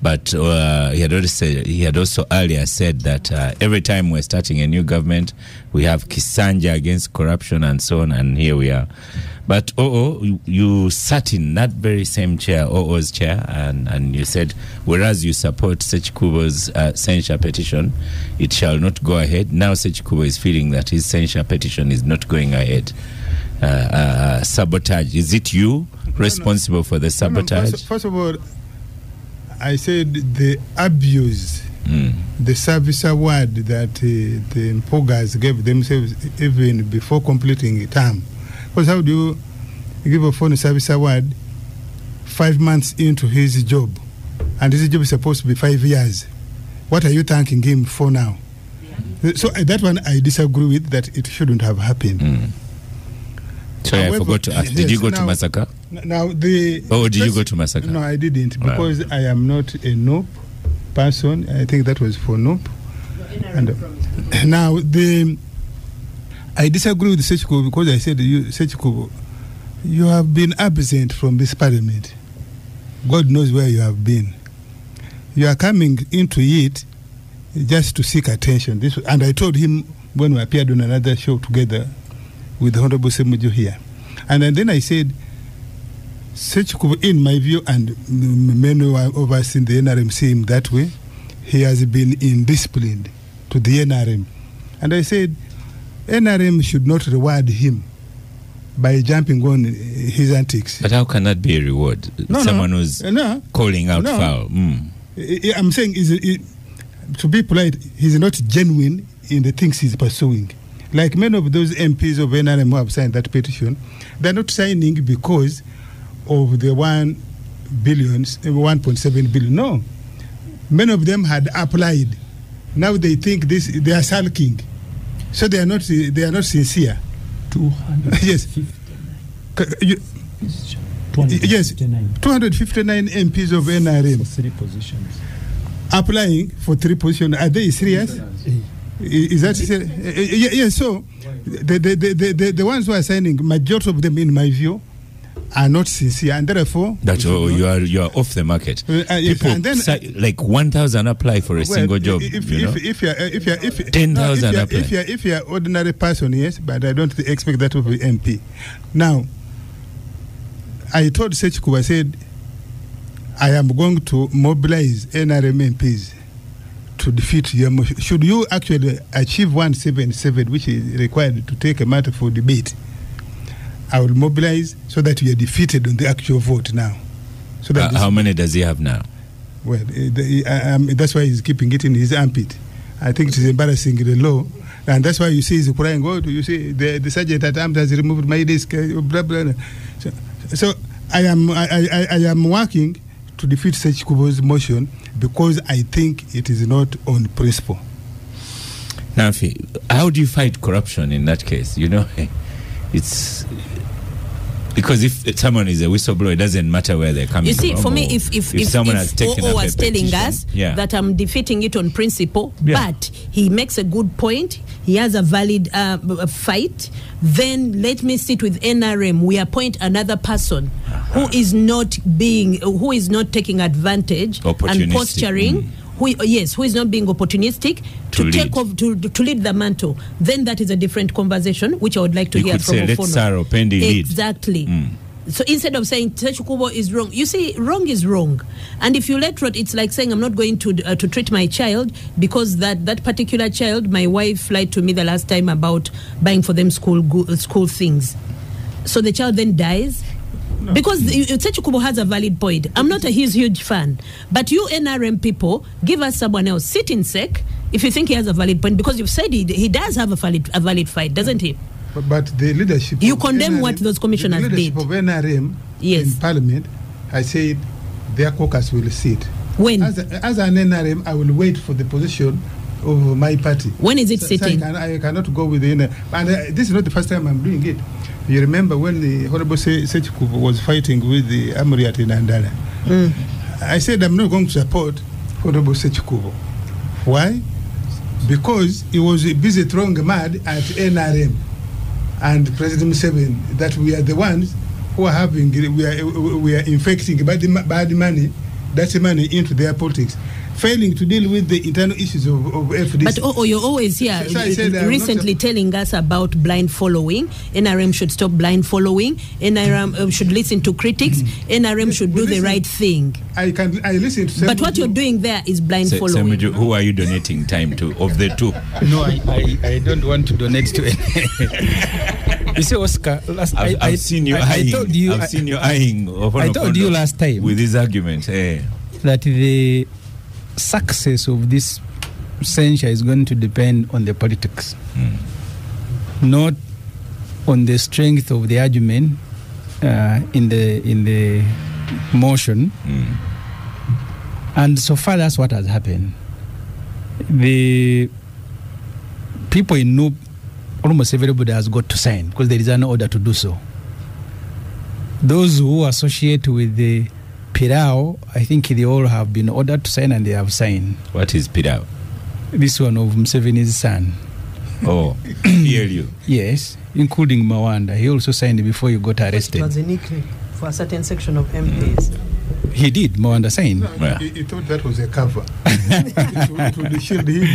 But he had also earlier said that every time we're starting a new government, we have Kisanja against corruption and so on, and here we are. But you sat in that very same chair, OO's chair, and you said, whereas you support Sechikubo's censure petition, it shall not go ahead. Now Sechikubo is feeling that his censure petition is not going ahead. Sabotage. Is it you responsible for the sabotage? First of all, I said the abuse, the service award that the Mpuugas gave themselves even before completing a term. Because how do you give a foreign service award 5 months into his job, and his job is supposed to be 5 years? What are you thanking him for now? Yeah. So that one I disagree with, that it shouldn't have happened. Sorry, I forgot to ask. Did you go to Masaka? Now did you go to Masaka? No, I didn't, because I am not a NOP person. I think that was for NOP. And now I disagree with Sechikubo, because I said, Sechikubo, you have been absent from this parliament. God knows where you have been. You are coming into it just to seek attention. And I told him when we appeared on another show together with the Hon Ssemujju here. And then I said, Sechikubo, in my view, and many of us in the NRM see him that way, he has been indisciplined to the NRM. And I said, NRM should not reward him by jumping on his antics. But how can that be a reward? Someone who's calling out foul. I'm saying, to be polite, he's not genuine in the things he's pursuing. Like many of those MPs of NRM who have signed that petition, they're not signing because of the 1.7 billion. No. Many of them had applied. Now they think they are sulking. So they are not sincere. 259 MPs of NRM for 3 positions. Applying for 3 positions. Are they serious? Is that serious? Yes. So the ones who are signing, majority of them, in my view, are not sincere, and therefore that you are off the market. People, and then, like 1,000 apply for a single job. If 10,000 apply. If you're ordinary person, yes, but I don't expect that of an MP. Now, I told Sechikubo, I said, I am going to mobilize NRM MPs to defeat your motion. Should you actually achieve 177, which is required to take a matter for debate, I will mobilize so that we are defeated on the actual vote now. So that how many does he have now? Well, that's why he's keeping it in his armpit. I think it is embarrassing, the law. And that's why you see he's crying, you see, the sergeant at arms has removed my desk, blah, blah. So I am working to defeat Sechikubo's motion because I think it is not on principle. Now, how do you fight corruption in that case? It's because if someone is a whistleblower, it doesn't matter where they're coming from. You see, for me, if someone has taken up was telling petition, us that I'm defeating it on principle, but he makes a good point, he has a valid fight, then let me sit with NRM. We appoint another person who is not taking advantage and posturing. Who is not being opportunistic to lead the mantle. Then that is a different conversation, which I would like to hear from Ofono. Let Sarah Opendi lead. Exactly. So instead of saying Sechikubo is wrong, you see, wrong is wrong. And if you let rot, it's like saying I'm not going to treat my child because that particular child, my wife lied to me the last time about buying for them school things. So the child then dies. No. Because Sechikubo has a valid point. I'm not a huge fan. But you NRM people, give us someone else. Sit in SEC if you think he has a valid point. Because you've said he does have a valid fight, doesn't he? But the leadership... You condemn NRM, what those commissioners did. The leadership of NRM in Parliament, I said their caucus will sit. When? As an NRM, I will wait for the position of my party. When is it sitting? I cannot go with the NRM. And this is not the first time I'm doing it. You remember when the Honorable Sechikubo was fighting with the Amuriat in Andala. I said I'm not going to support Honorable Sechikubo. Why? Because he was busy throwing mud at NRM and President Museveni that we are the ones who are having, we are infecting bad money, that's money into their politics, failing to deal with the internal issues of FDC. But you're always here recently telling us about blind following. NRM should stop blind following. NRM should listen to critics. NRM should do the right thing. I listen to Ssemujju. But what you're doing there is blind following. Ssemujju, who are you donating time to of the two? No, I don't want to donate to any. You see, Oscar, I've seen you eyeing. I've seen you eyeing. I told you last time with this argument that the success of this censure is going to depend on the politics, not on the strength of the argument in the motion. And so far, that's what has happened. The people in Noob, almost everybody has got to sign because there is an order to do so. Those who associate with the Pirao, I think they all have been ordered to sign and they have signed. What is Pirao? This one of Museveni's son. Oh, PLU. Yes, including Mawanda. He also signed before he got arrested. It was a nickname for a certain section of MPs. He did. Mawanda signed. No, he thought that was a cover. It would shield him.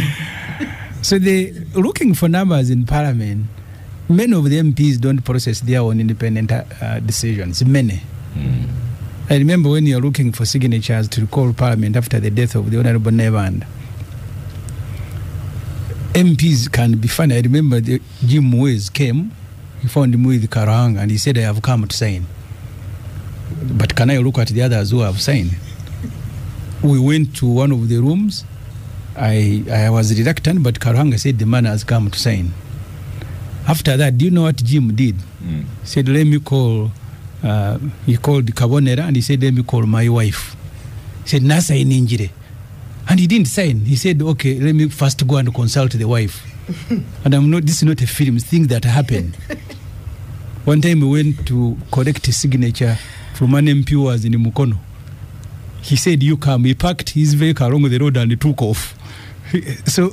So they looking for numbers in Parliament. Many of the MPs don't process their own independent decisions. Many. I remember when you're looking for signatures to recall Parliament after the death of the Honorable Nevand, MPs can be funny. I remember Jim Wes came, he found him with Karang, and he said, I have come to sign. But can I look at the others who have signed? We went to one of the rooms. I was reluctant, but Karanga said the man has come to sign. After that, do you know what Jim did? He said, let me call, he called Kabonera and he said, let me call my wife. He said, Nasa in injury. And he didn't sign. He said, okay, let me first go and consult the wife. And this is not a film, it's things that happen. One time we went to collect a signature from an MP who was in Mukono. He said, you come. He parked his vehicle along the road and he took off. So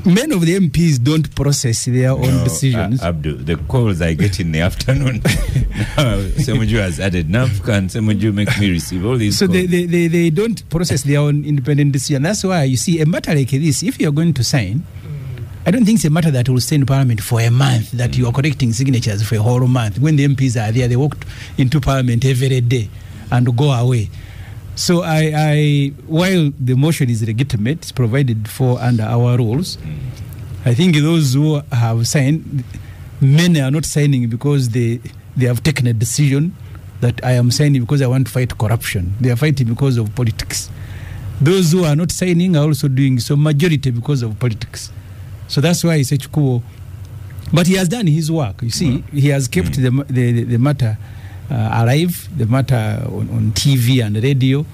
many of the MPs don't process their own decisions. Abdul, the calls I get in the afternoon. Ssemujju has added, now can Ssemujju make me receive all these calls? They don't process their own independent decision. That's why you see a matter like this, if you're going to sign, I don't think it's a matter that will stay in Parliament for a month, that you are collecting signatures for a whole month. When the MPs are there, they walk into Parliament every day and go away. So while the motion is legitimate, it's provided for under our rules, I think those who have signed, many are not signing because they have taken a decision that I am signing because I want to fight corruption. They are fighting because of politics. Those who are not signing are also doing so, majority because of politics. So that's why it's Chikubo. But he has done his work. You see, he has kept the matter alive, the matter on TV and radio.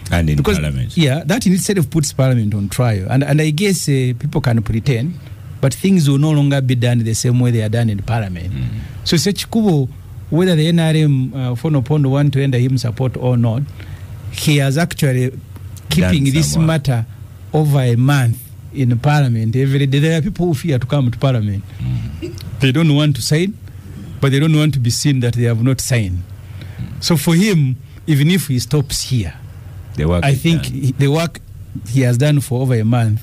And in Parliament. Yeah, that in itself puts Parliament on trial. And I guess people can pretend, but things will no longer be done the same way they are done in Parliament. So Sechikubo, whether the NRM Fonopondo want to render him support or not, he has actually keeping this matter over a month in Parliament every day. There are people who fear to come to Parliament. They don't want to sign, but they don't want to be seen that they have not signed. So for him, even if he stops here, I think the work he has done for over a month,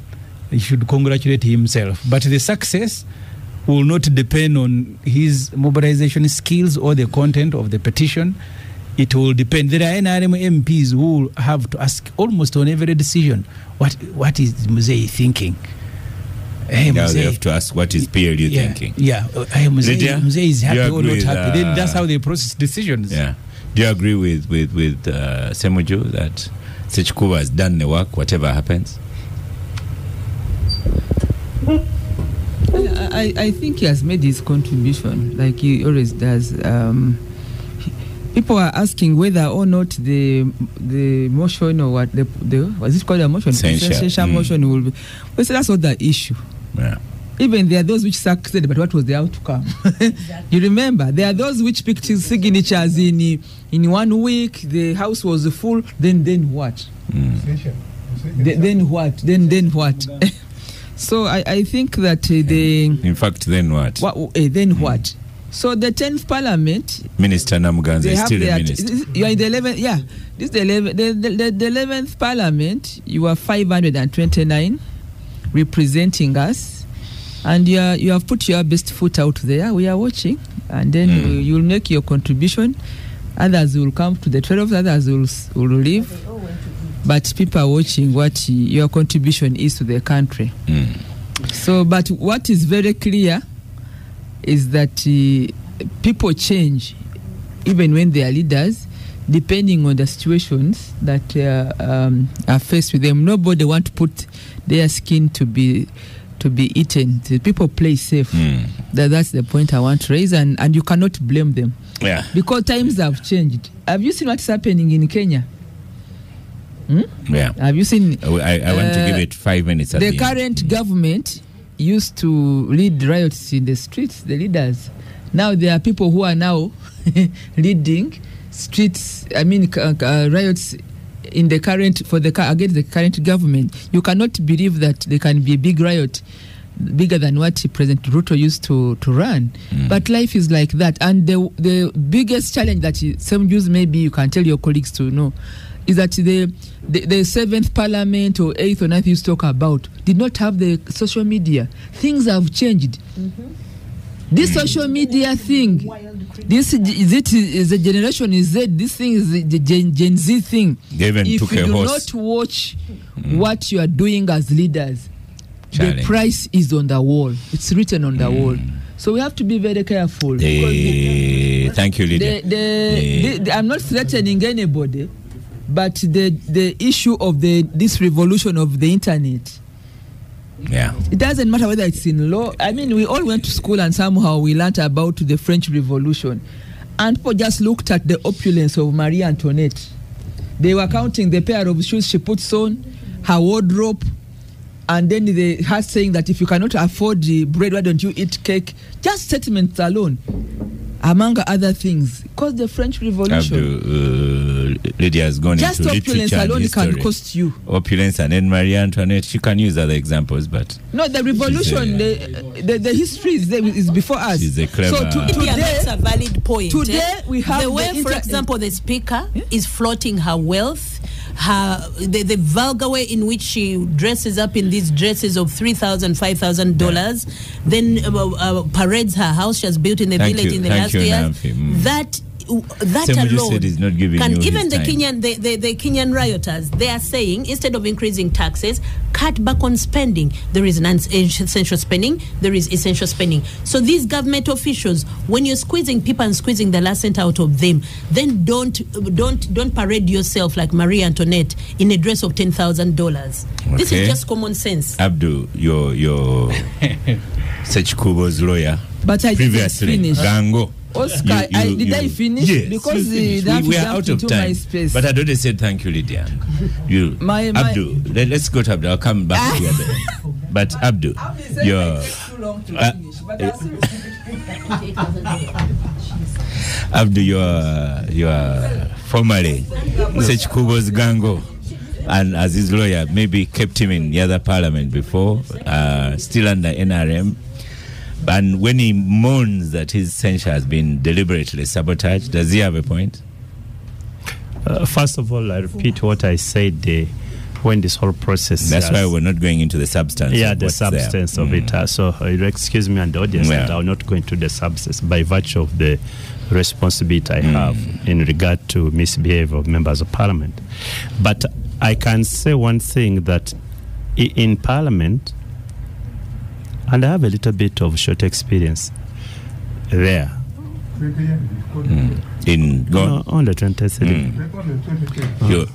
he should congratulate himself. But the success will not depend on his mobilization skills or the content of the petition. It will depend. There are NRM MPs who will have to ask almost on every decision, what is Musei thinking? Hey, now they have to ask, what is PLU thinking? Yeah. Hey, Musei is happy or not happy. Then that's how they process decisions. Yeah. Do you agree with Ssemujju that Sechikubo has done the work, whatever happens? I think he has made his contribution, like he always does. People are asking whether or not the motion or what was it called, a motion? Censure motion will be. Well, so that's not the issue. Yeah. Even there are those which succeeded, but what was the outcome? You remember, there are those which picked his signatures in 1 week. The house was full. Then what? Then what? Then what? So I think that in fact, then what? Then what? So the 10th Parliament, Minister Namuganza is still a minister. You are in the 11th. Yeah, this the 11th Parliament. You are 529 representing us, and you have put your best foot out there. We are watching, and then you will make your contribution. Others will come to the 12th. Others will leave. But people are watching what your contribution is to the country. So, but what is very clear is that people change even when they are leaders, depending on the situations that are faced with them. Nobody want to put their skin to be eaten. The people play safe. That's the point I want to raise, and you cannot blame them. Yeah. Because times have changed. Have you seen what's happening in Kenya? Yeah. Have you seen? I want to give it 5 minutes. The current government used to lead riots in the streets, the leaders. Now there are people who are now leading streets, riots in the current, against the current government. You cannot believe that there can be a big riot bigger than what President Ruto used to run. But life is like that. And the biggest challenge that Ssemujju, maybe you can tell your colleagues to know, is that the 7th Parliament or 8th or 9th you talk about did not have the social media. Things have changed. This social media thing, this is a generation Z. This thing is the Gen Z thing. They even if took you a do horse. not watch what you are doing as leaders, Challenge. the price is on the wall. It's written on the wall. So we have to be very careful. Thank you, Lydia. I'm not threatening anybody, but the issue of this revolution of the internet, it doesn't matter whether it's in law. I mean, we all went to school and somehow we learned about the French Revolution, and people just looked at the opulence of Marie Antoinette. They were counting the pair of shoes she puts on, her wardrobe, and then her saying that if you cannot afford the bread, why don't you eat cake? Just statements alone, among other things, because the French Revolution. Lydia has gone just into opulence literature alone and history. can cost you. Opulence, and then Marie Antoinette. She can use other examples, but no, the revolution, the history is before us. She's a clever. So today, that's a valid point. Today we have the way, for example, the speaker is flaunting her wealth. The vulgar way in which she dresses up in these dresses of $3,000, $5,000, then parades her house she has built in the village in the last years. That alone said is not giving can you even his the time. the Kenyan rioters, they are saying instead of increasing taxes, cut back on spending. There is non-essential spending, there is essential spending. So these government officials, when you're squeezing people and squeezing the last cent out of them, then don't parade yourself like Marie Antoinette in a dress of $10,000. This is just common sense. Abdul, your Ssemujju's lawyer, but I previously finished. Gango. Oscar, did I finish? Yes, because we are out of time. But I don't say thank you, Lydia. Abdul, let's go to Abdul. I'll come back to you. But Abdul, Abdul, you're formerly Ssemujju's Gango, and as his lawyer, maybe kept him in the other parliament before, still under NRM. And when he moans that his censure has been deliberately sabotaged, does he have a point? First of all, I repeat what I said when this whole process. That's why we're not going into the substance. Yeah, the substance of it. So excuse me and the audience, that I'll not go into the substance by virtue of the responsibility I have in regard to misbehavior of members of parliament. But I can say one thing, that in parliament, and I have a little bit of short experience there. In go on the 20th.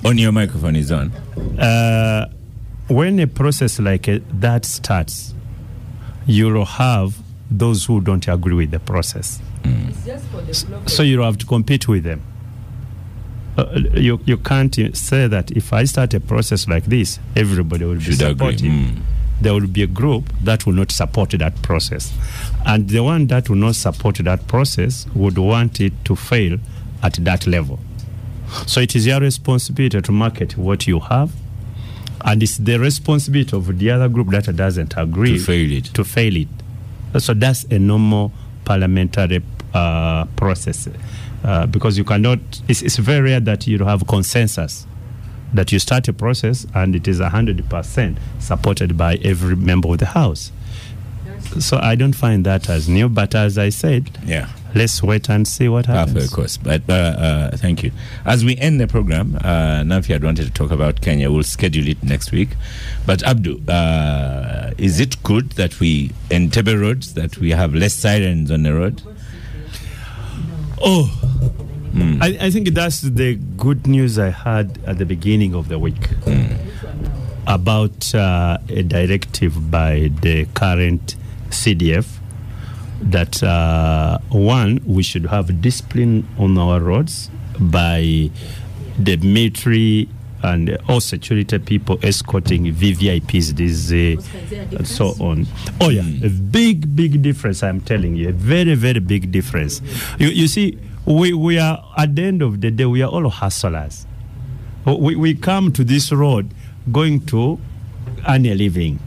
On your microphone is on. When a process like that starts, you'll have those who don't agree with the process. So you have to compete with them. You can't say that if I start a process like this, everybody will be supportive. There will be a group that will not support that process. And the one that will not support that process would want it to fail at that level. So it is your responsibility to market what you have And it's the responsibility of the other group that doesn't agree to fail it. So that's a normal parliamentary process. Because you cannot, it's very rare that you have consensus, that you start a process and it is 100% supported by every member of the House. So I don't find that as new, but as I said, let's wait and see what happens. Of course, but thank you. As we end the program, Nafi had wanted to talk about Kenya. We'll schedule it next week. But Abdu, is it good that we, in Tebe roads, that we have less sirens on the road? I think that's the good news I had at the beginning of the week about a directive by the current CDF that one, we should have discipline on our roads by the military and all security people escorting VVIPs, and so on. A big difference, I'm telling you, a very, very big difference. You see, we are, at the end of the day, we are all hustlers. We come to this road going to earn a living.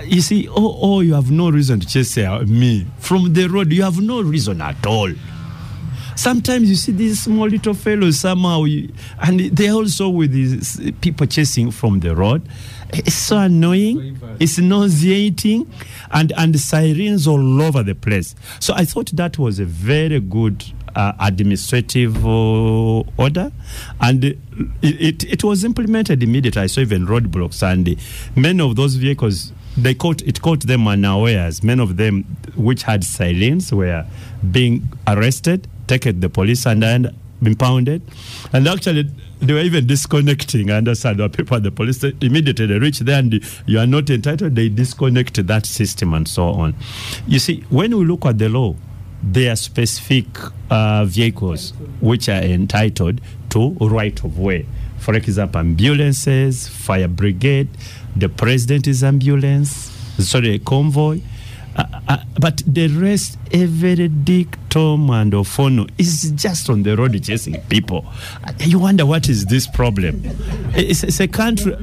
You see, you have no reason to chase me. From the road, you have no reason at all. Sometimes you see these small little fellows somehow, and they're also with these people chasing from the road. It's so annoying. It's nauseating, and sirens all over the place. So I thought that was a very good administrative order, and it was implemented immediately. I saw even roadblocks, and many of those vehicles, it caught them unawares. Many of them which had sirens were being arrested, taken to the police, and then impounded. And actually, they were even disconnecting. I understand the people at the police, immediately they reach there and you are not entitled, they disconnect that system and so on. You see, when we look at the law, there are specific vehicles which are entitled to right of way. For example, ambulances, fire brigade, the president's ambulance, a convoy. But the rest, every Dick, Tom, and Ofono is just on the road chasing people. You wonder what is this problem? It's a country.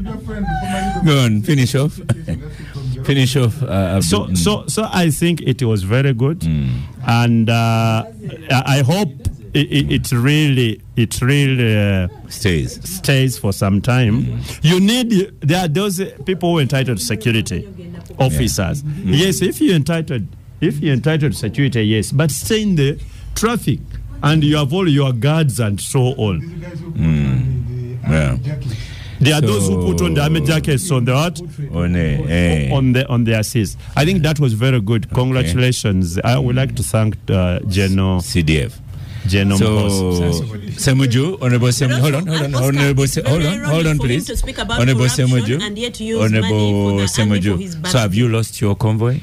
Go on, finish off. Finish off. So I think it was very good, and I hope it really stays for some time. There are those people who are entitled to security officers. Yes, if you're entitled to security, yes, but stay in the traffic and you have all your guards and so on. There are those who put on the army jackets on the what? On the assist. I think that was very good. Congratulations. I would like to thank General CDF. General Ssemujju, Honorable Ssemujju, hold on, please. Honorable Ssemujju. So have you lost your convoy?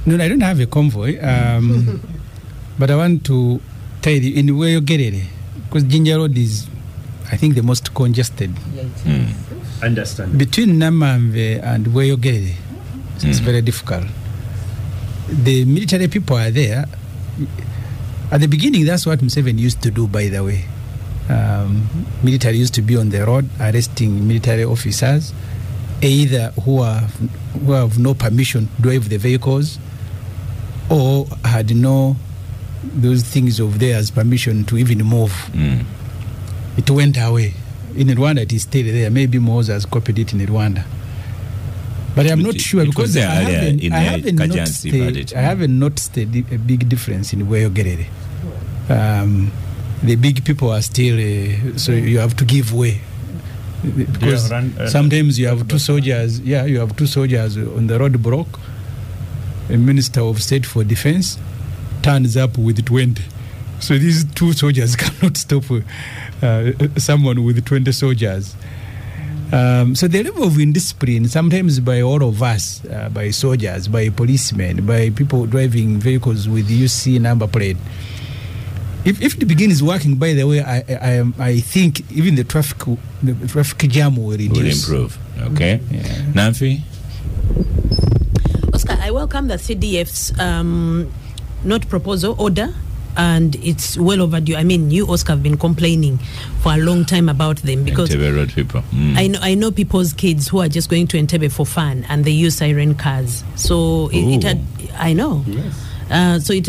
No, I don't have a convoy. But I want to tell you, in where you get it, because Ginger Road is, I think, the most congested. Understand. Between Namamve and where you get it, it's very difficult. The military people are there. At the beginning, that's what Museveni used to do, by the way. Military used to be on the road arresting military officers, either who have no permission to drive the vehicles or had no those things of theirs permission to even move. It went away. In Rwanda, it is still there. Maybe Moses has copied it in Rwanda. But I'm not sure because I haven't noticed a big difference in where you get it. The big people are still, so you have to give way. Because sometimes you have two soldiers, you have two soldiers on the road block. A Minister of State for Defense turns up with 20. So these two soldiers cannot stop someone with 20 soldiers. So the level of indiscipline, sometimes by all of us, by soldiers, by policemen, by people driving vehicles with UC number plate, if the begin is working, by the way, I think even the traffic jam will reduce. Will improve. Okay. Nanfi? Oscar, I welcome the CDF's not proposal, order, and it's well overdue. I mean, you, Oscar, have been complaining for a long time about them because Entebbe Road people. I know people's kids who are just going to Entebbe for fun and they use siren cars. So it had, I know. Yes. So it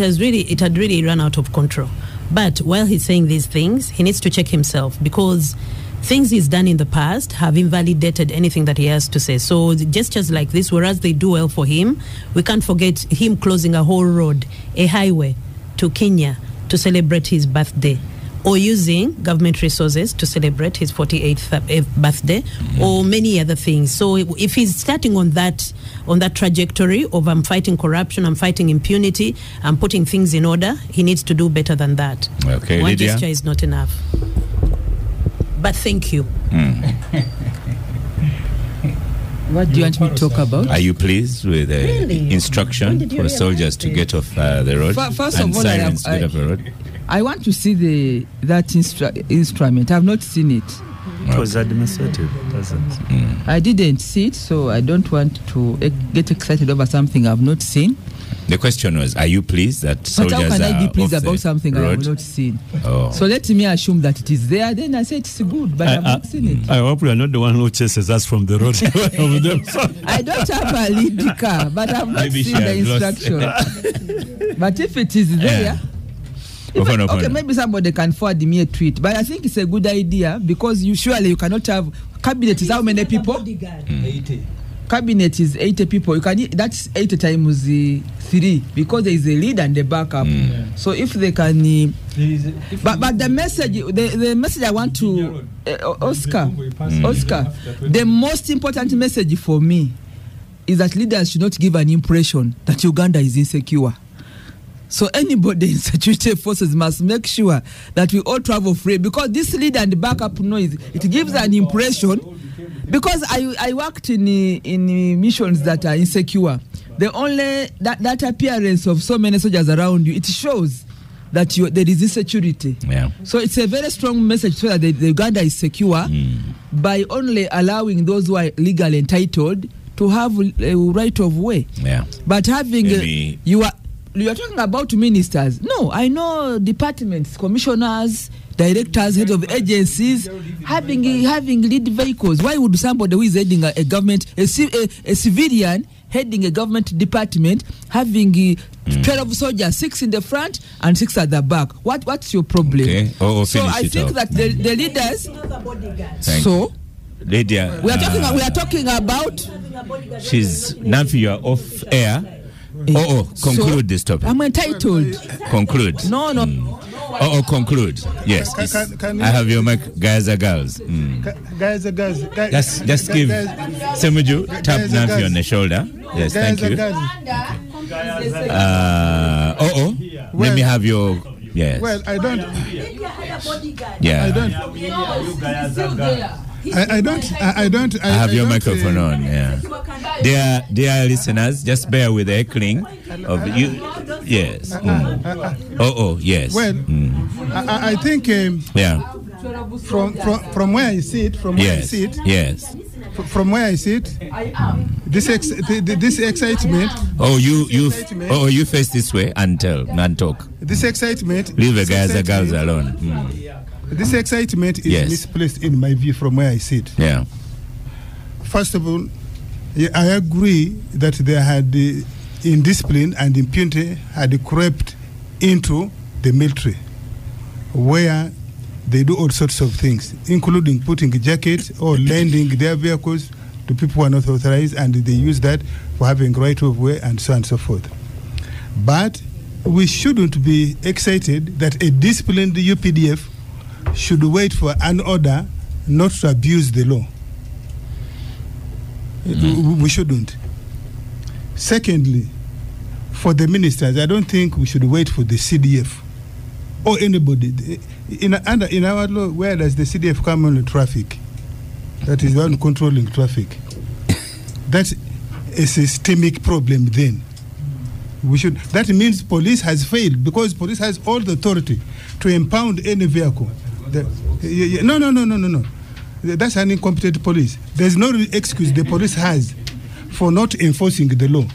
had really run out of control. But while he's saying these things, he needs to check himself because things he's done in the past have invalidated anything that he has to say. So gestures like this, whereas they do well for him, we can't forget him closing a whole road, a highway to Kenya to celebrate his birthday, or using government resources to celebrate his 48th birthday, or many other things. So if he's starting on that trajectory of I'm fighting corruption, I'm fighting impunity, I'm putting things in order, he needs to do better than that. Okay, One Lydia? gesture is not enough. But thank you. What do you want me to talk about? Are you pleased with the instruction for soldiers to get off the road? First and of all, sirens get off the road? I want to see that instrument. I have not seen it. It was administrative, doesn't I didn't see it, so I don't want to get excited over something I've not seen. The question was, are you pleased that soldiers are But how can I be pleased off about the something I road? have not seen? Oh. So let me assume that it is there, then I say it's good, but I've not seen it. I hope you are not the one who chases us from the road. I don't have a lead car, but I've not Maybe seen she the has lost. instruction. But if it is there, Yeah. maybe somebody can forward me a tweet. But I think it's a good idea because you cannot have cabinet is how many people? 80. Cabinet is 80 people. That's 80 times 3 because there is a lead and a backup. So if they can, but the message I want to Oscar, the most important message for me is that leaders should not give an impression that Uganda is insecure. So anybody in security forces must make sure that we all travel free because this lead and backup noise, it gives an impression. Because I worked in missions that are insecure. The only that appearance of so many soldiers around you, it shows that there is insecurity. Yeah. So it's a very strong message so that the Uganda is secure by only allowing those who are legally entitled to have a right of way. Yeah. But having you are talking about ministers. No, I know departments, commissioners, directors, heads of agencies having lead vehicles. Why would somebody who is heading a government, a civilian heading a government department, having 12 soldiers, 6 in the front and 6 at the back? What's your problem? Okay. So I think that the leaders. So Lydia, we are talking about. She's Nafi, you are off air. Conclude this topic. I'm entitled. Conclude. No. Conclude. Yes. Can I have your mic, guys and girls. Guys. Just give Ssemujju, tap Nafi on the shoulder. Yes, thank you. Let me have your. Yes. Well, I don't. Yeah. I don't. I have your microphone on. Yeah. Dear listeners, just bear with the echoing of you. Yes. Yes. Well, I think. Yeah. From where I sit. Yes. From where I sit, this excitement. You face this way and talk. This excitement. Leave the guys and girls alone. This excitement is misplaced in my view from where I sit. Yeah. First of all, I agree that there had indiscipline and impunity had crept into the military, where they do all sorts of things, including putting jackets or lending their vehicles to people who are not authorized, and they use that for having right of way and so on and so forth. But we shouldn't be excited that a disciplined UPDF should wait for an order not to abuse the law. We shouldn't. Secondly, for the ministers, I don't think we should wait for the CDF or anybody. In our law, where does the CDF come on the traffic? That is the one controlling traffic. That's a systemic problem then. That means police has failed because police has all the authority to impound any vehicle. No. That's an incompetent police. There's no excuse the police has for not enforcing the law.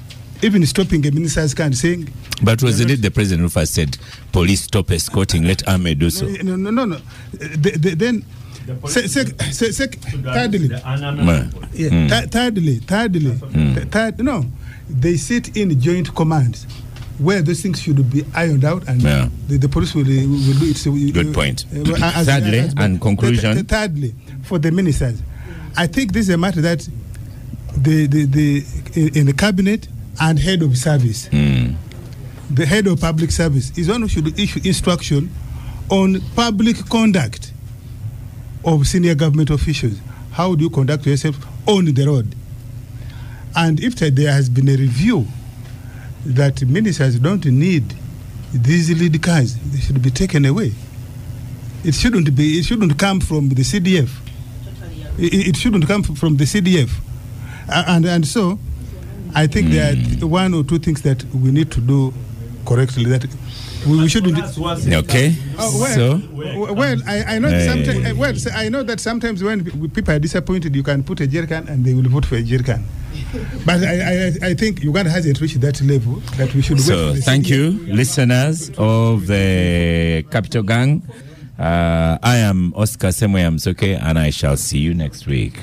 even stopping a minister's car and saying. But wasn't it the president who first said, police stop escorting, let army do so? No. Then, thirdly, they sit in joint commands where those things should be ironed out, and the police will do it. So good point. Thirdly, and conclusion. Thirdly, for the ministers, I think this is a matter that the in the cabinet and head of service, the head of public service is one who should issue instruction on public conduct of senior government officials. How do you conduct yourself on the road? And if there has been a review that ministers don't need these lead cars, they should be taken away. It shouldn't come from the CDF. It shouldn't come from the CDF. And so I think there are one or two things that we need to do correctly, that we shouldn't. Okay. I know sometimes. I know that sometimes when people are disappointed, you can put a jerrycan and they will vote for a jerrycan. But I think Uganda hasn't reached that level that we should. So thank you, listeners of the Capital Gang. I am Hon Ssemujju, and I shall see you next week.